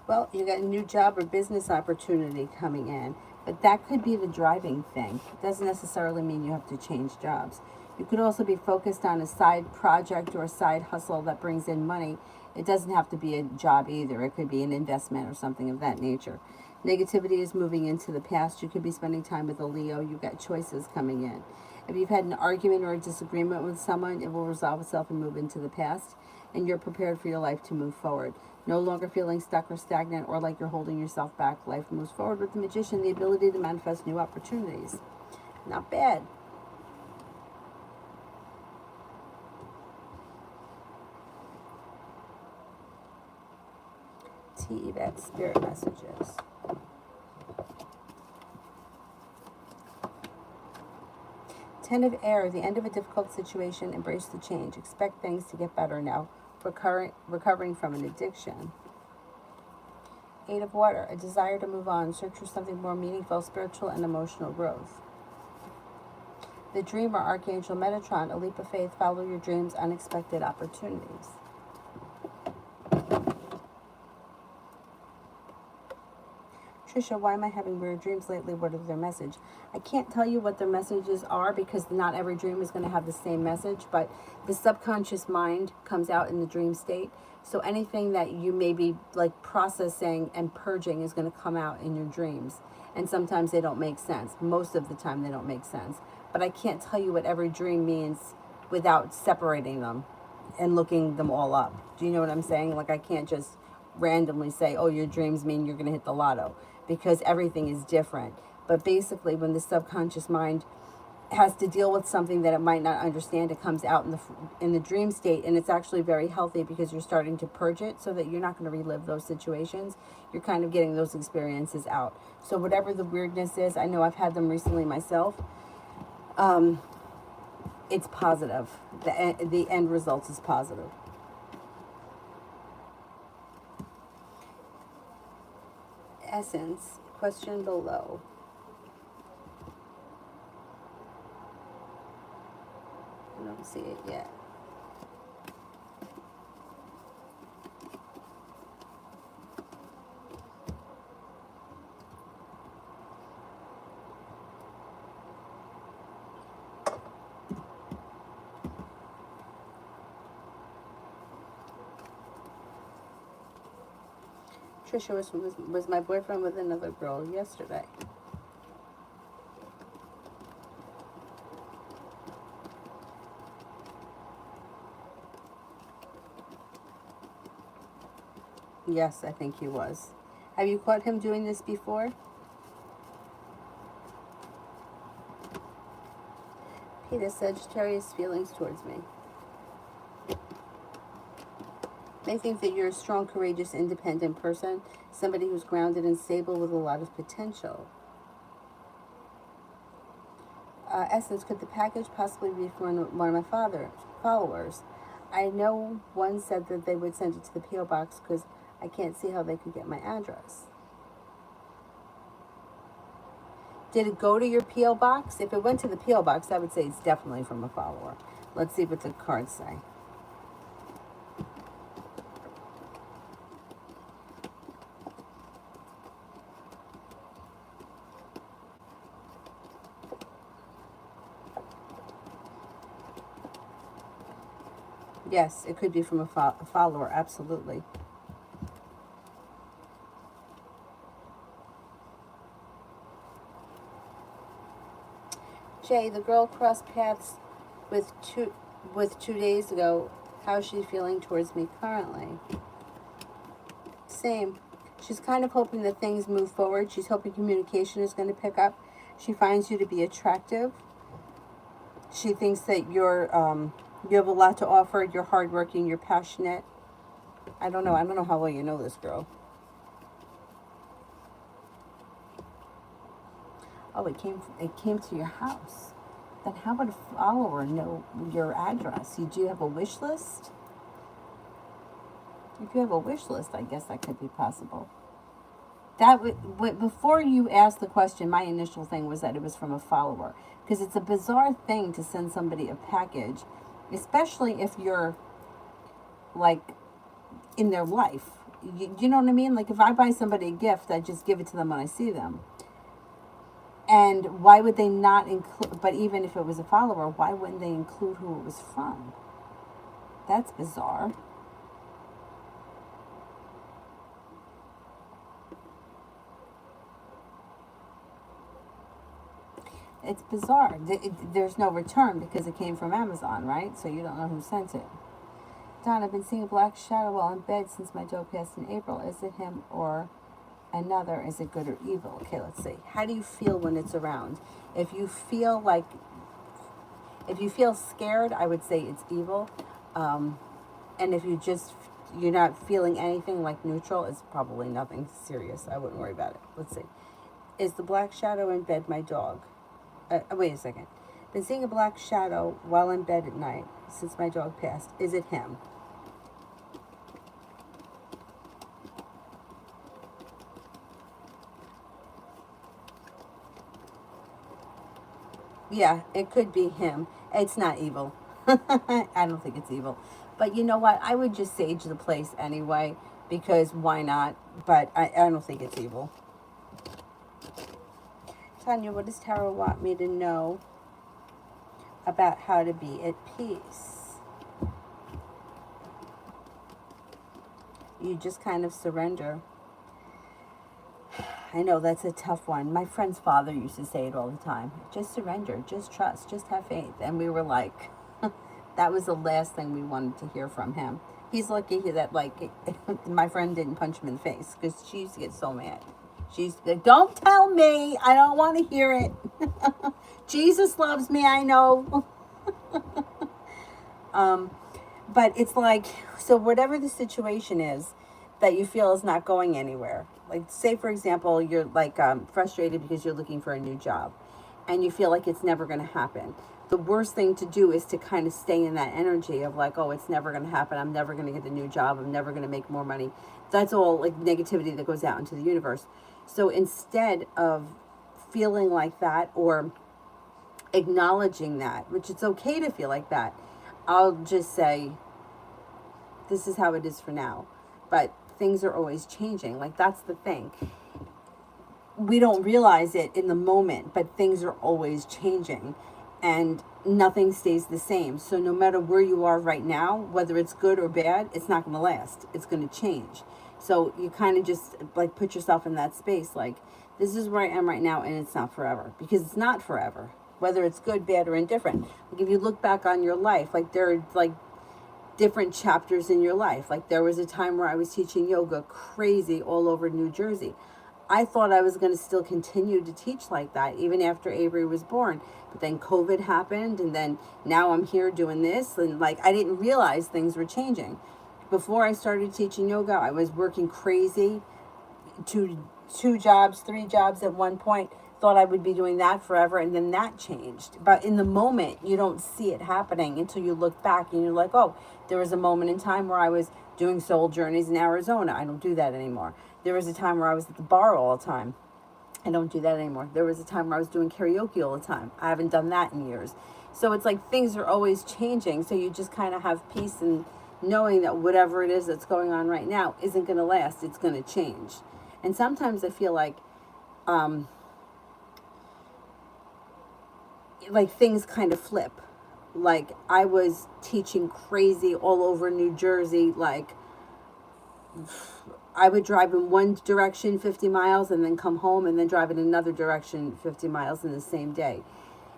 Well, you got a new job or business opportunity coming in, but that could be the driving thing. It doesn't necessarily mean you have to change jobs. You could also be focused on a side project or a side hustle that brings in money. It doesn't have to be a job either. It could be an investment or something of that nature. Negativity is moving into the past. You could be spending time with a Leo. You've got choices coming in. If you've had an argument or a disagreement with someone, it will resolve itself and move into the past, and you're prepared for your life to move forward. No longer feeling stuck or stagnant or like you're holding yourself back. Life moves forward with the Magician, the ability to manifest new opportunities. Not bad. T-Evat Spirit Messages. Ten of Air, the end of a difficult situation, embrace the change. Expect things to get better now. Recovering from an addiction. Eight of Water, a desire to move on. Search for something more meaningful, spiritual, and emotional growth. The Dreamer, Archangel Metatron, a leap of faith. Follow your dreams, unexpected opportunities. Trisha, why am I having weird dreams lately? What is their message? I can't tell you what their messages are because not every dream is going to have the same message, but the subconscious mind comes out in the dream state. So anything that you may be like processing and purging is going to come out in your dreams. And sometimes they don't make sense. Most of the time they don't make sense. But I can't tell you what every dream means without separating them and looking them all up. Do you know what I'm saying? Like I can't just randomly say, oh, your dreams mean you're going to hit the lotto, because everything is different. But basically, when the subconscious mind has to deal with something that it might not understand, it comes out in the dream state, and it's actually very healthy because you're starting to purge it so that you're not going to relive those situations. You're kind of getting those experiences out. So whatever the weirdness is, I know I've had them recently myself. It's positive. The end result is positive. Essence, question below. I don't see it yet. Trisha was my boyfriend with another girl yesterday. Yes, I think he was. Have you caught him doing this before? Peter, Sagittarius feelings towards me. They think that you're a strong, courageous, independent person, somebody who's grounded and stable with a lot of potential. Essence, could the package possibly be from one of my followers? I know one said that they would send it to the P.O. box because I can't see how they could get my address. Did it go to your P.O. box? If it went to the P.O. box, I would say it's definitely from a follower. Let's see what the cards say. Yes, it could be from a follower, absolutely. Jay, the girl crossed paths with two days ago. How's she feeling towards me currently? Same. She's kind of hoping that things move forward. She's hoping communication is going to pick up. She finds you to be attractive. She thinks that you have a lot to offer. You're hardworking. You're passionate. I don't know how well you know this girl. Oh, it came to your house. Then how would a follower know your address? Do you have a wish list? If you have a wish list, I guess that could be possible. Before you asked the question, my initial thing was that it was from a follower, because it's a bizarre thing to send somebody a package, especially if you're like in their life. You know what I mean? Like if I buy somebody a gift, I just give it to them when I see them. And why would they not include, but even if it was a follower, why wouldn't they include who it was from? That's bizarre. It's bizarre. There's no return because it came from Amazon, right? So you don't know who sent it. Don, I've been seeing a black shadow while in bed since my dog passed in April. Is it him or another? Is it good or evil? Okay, let's see. How do you feel when it's around? If you feel like, if you feel scared, I would say it's evil. And if you're not feeling anything like neutral, it's probably nothing serious. I wouldn't worry about it. Let's see. Is the black shadow in bed my dog? Wait a second. Been seeing a black shadow while in bed at night since my dog passed. Is it him? Yeah, it could be him. It's not evil. I don't think it's evil. But you know what? I would just sage the place anyway because why not? But I don't think it's evil. Tanya, what does Tarot want me to know about how to be at peace? You just kind of surrender. I know that's a tough one. My friend's father used to say it all the time. Just surrender, just trust, just have faith. And we were like, that was the last thing we wanted to hear from him. He's lucky that, like, my friend didn't punch him in the face because she used to get so mad. She used to be like, don't tell me. I don't want to hear it. Jesus loves me, I know. But it's like, so whatever the situation is that you feel is not going anywhere. Like, say, for example, you're like frustrated because you're looking for a new job and you feel like it's never going to happen. The worst thing to do is to kind of stay in that energy of like, oh, it's never going to happen. I'm never going to get a new job. I'm never going to make more money. That's all like negativity that goes out into the universe. So instead of feeling like that or acknowledging that, which it's okay to feel like that, I'll just say, this is how it is for now. But things are always changing. Like, that's the thing. We don't realize it in the moment, but things are always changing and nothing stays the same. So no matter where you are right now, whether it's good or bad, it's not going to last. It's going to change. So you kind of just like put yourself in that space. Like, this is where I am right now and it's not forever, because it's not forever, whether it's good, bad, or indifferent. Like, if you look back on your life, like there are like different chapters in your life. Like, there was a time where I was teaching yoga crazy all over New Jersey. I thought I was going to still continue to teach like that even after Avery was born. But then COVID happened, and then now I'm here doing this, and like, I didn't realize things were changing. Before I started teaching yoga, I was working crazy, two jobs, 3 jobs at one point. Thought I would be doing that forever, and then that changed. But in the moment, you don't see it happening until you look back and you're like, oh, there was a moment in time where I was doing soul journeys in Arizona. I don't do that anymore. There was a time where I was at the bar all the time. I don't do that anymore. There was a time where I was doing karaoke all the time. I haven't done that in years. So it's like things are always changing. So you just kind of have peace in knowing that whatever it is that's going on right now isn't going to last. It's going to change. And sometimes I feel like things kind of flip. Like, I was teaching crazy all over New Jersey. Like, I would drive in one direction 50 miles and then come home and then drive in another direction 50 miles in the same day.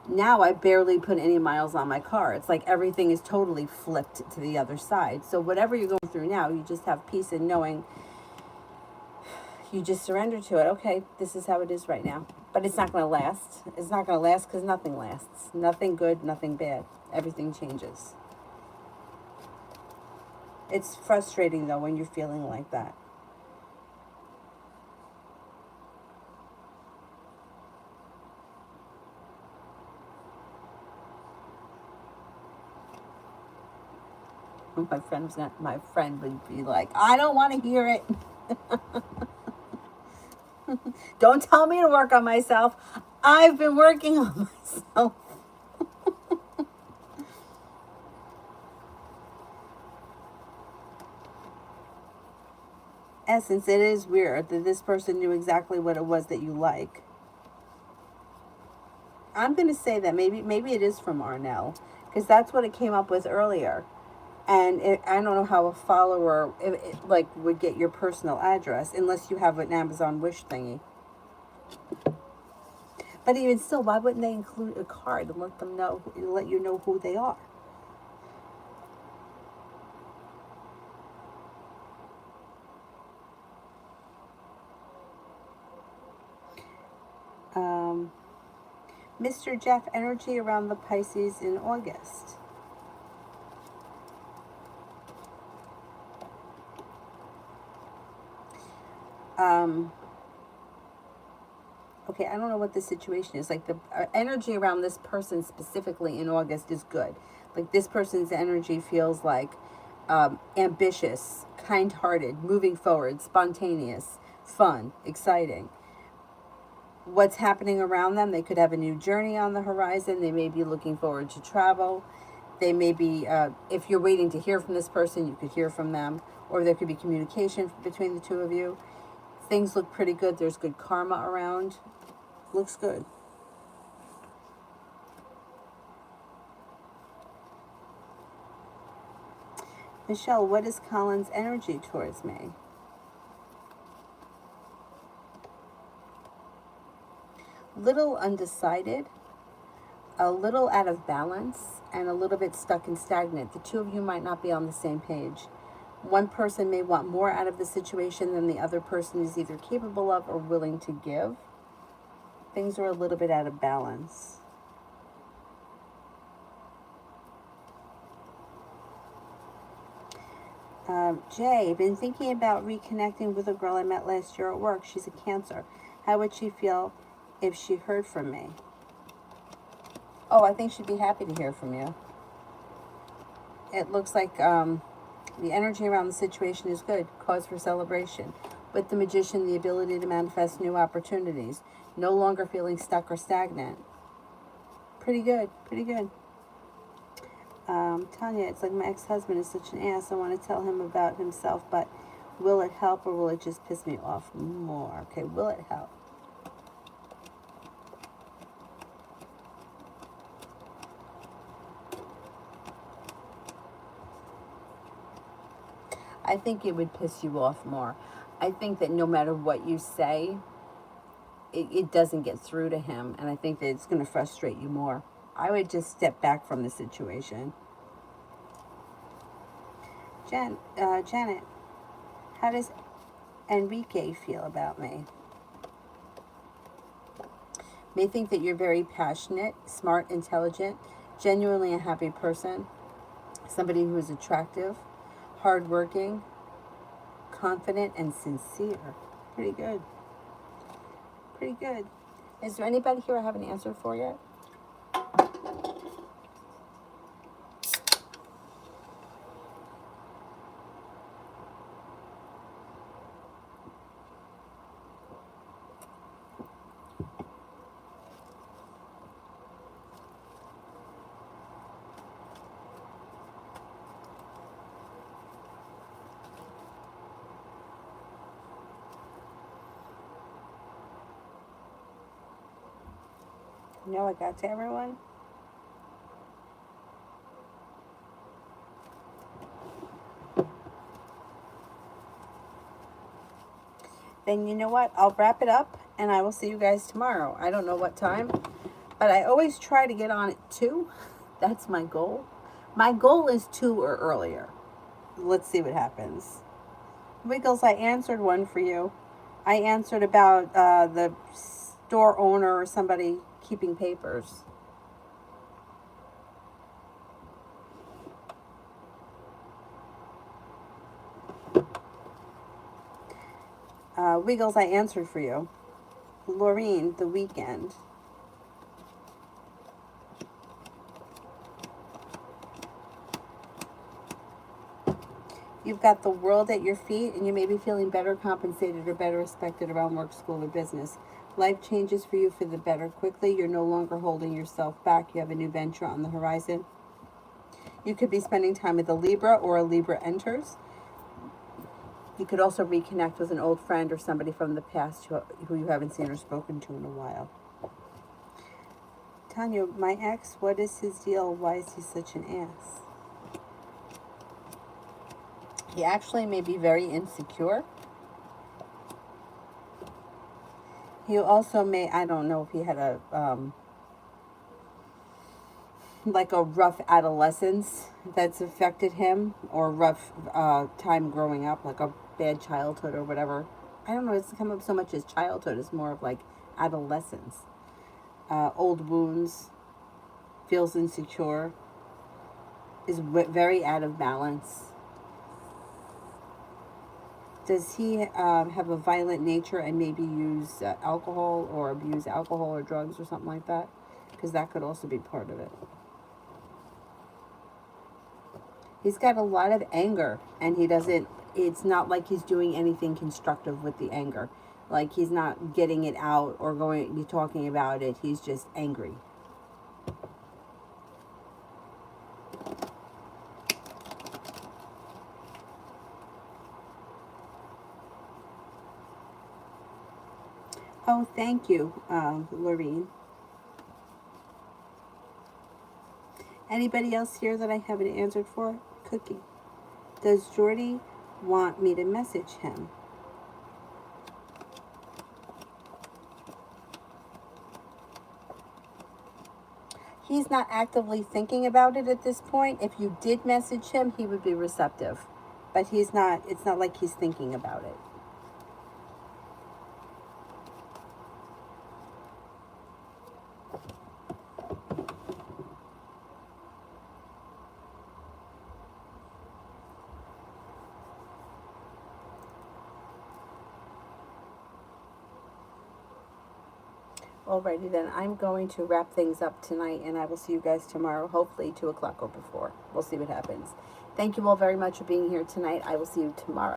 Now I barely put any miles on my car. It's like everything is totally flipped to the other side. So whatever you're going through now, you just have peace in knowing, you just surrender to it. Okay, this is how it is right now. But it's not going to last. It's not going to last because nothing lasts. Nothing good, nothing bad. Everything changes. It's frustrating, though, when you're feeling like that. My friend would be like, I don't want to hear it. Don't tell me to work on myself. I've been working on myself. Essence, it is weird that this person knew exactly what it was that you like. I'm going to say that maybe it is from Arnell, because that's what it came up with earlier. And I don't know how a follower like would get your personal address unless you have an Amazon Wish thingy. But But even still, why wouldn't they include a card and let them know, let you know who they are? Um, Mr. Jeff, energy around the Pisces in August. Okay, I don't know what the situation is. Like the energy around this person specifically in August is good. Like this person's energy feels like ambitious, kind-hearted, moving forward, spontaneous, fun, exciting. What's happening around them? They could have a new journey on the horizon. They may be looking forward to travel. They may be, if you're waiting to hear from this person, you could hear from them, or there could be communication between the two of you. Things look pretty good. There's good karma around. Looks good. Michelle, what is Colin's energy towards me? Little undecided, a little out of balance, and a little bit stuck and stagnant. The two of you might not be on the same page. One person may want more out of the situation than the other person is either capable of or willing to give. Things are a little bit out of balance. Jay, been thinking about reconnecting with a girl I met last year at work. She's a Cancer. How would she feel if she heard from me? Oh, I think she'd be happy to hear from you. It looks like the energy around the situation is good. Cause for celebration. With the Magician, the ability to manifest new opportunities. No longer feeling stuck or stagnant. Pretty good. Pretty good. Tanya, it's like my ex-husband is such an ass. I want to tell him about himself, but will it help or will it just piss me off more? Okay, will it help? I think it would piss you off more. I think that no matter what you say, it doesn't get through to him, and I think that it's going to frustrate you more. I would just step back from the situation. Janet, how does Enrique feel about me? May think that you're very passionate, smart, intelligent, genuinely a happy person, somebody who is attractive, hardworking, confident, and sincere. Pretty good. Pretty good. Is there anybody here I have an answer for yet? No, I got to everyone. Then you know what? I'll wrap it up and I will see you guys tomorrow. I don't know what time, but I always try to get on at 2. That's my goal. My goal is 2 or earlier. Let's see what happens. Wiggles, I answered one for you. I answered about the store owner or somebody keeping papers. Wiggles, I answered for you. Laureen, the weekend. You've got the world at your feet, and you may be feeling better compensated or better respected around work, school, or business. Life changes for you for the better quickly. You're no longer holding yourself back. You have a new venture on the horizon. You could be spending time with a Libra or a Libra enters. You could also reconnect with an old friend or somebody from the past who you haven't seen or spoken to in a while. Tanya, my ex, what is his deal? Why is he such an ass? He actually may be very insecure. He also may, I don't know if he had a, like a rough adolescence that's affected him, or rough time growing up, like a bad childhood or whatever. I don't know, it's come up so much as childhood. It's more of like adolescence. Old wounds, feels insecure, is very out of balance. Does he have a violent nature and maybe use alcohol or abuse alcohol or drugs or something like that? Because that could also be part of it. He's got a lot of anger, and he doesn't, it's not like he's doing anything constructive with the anger. Like he's not getting it out or going, talking about it. He's just angry. Oh, thank you, Lorene. Anybody else here that I haven't answered for? Cookie. Does Jordy want me to message him? He's not actively thinking about it at this point. If you did message him, he would be receptive. But he's not, it's not like he's thinking about it. Alrighty then, I'm going to wrap things up tonight, and I will see you guys tomorrow, hopefully 2 o'clock or before. We'll see what happens. Thank you all very much for being here tonight. I will see you tomorrow.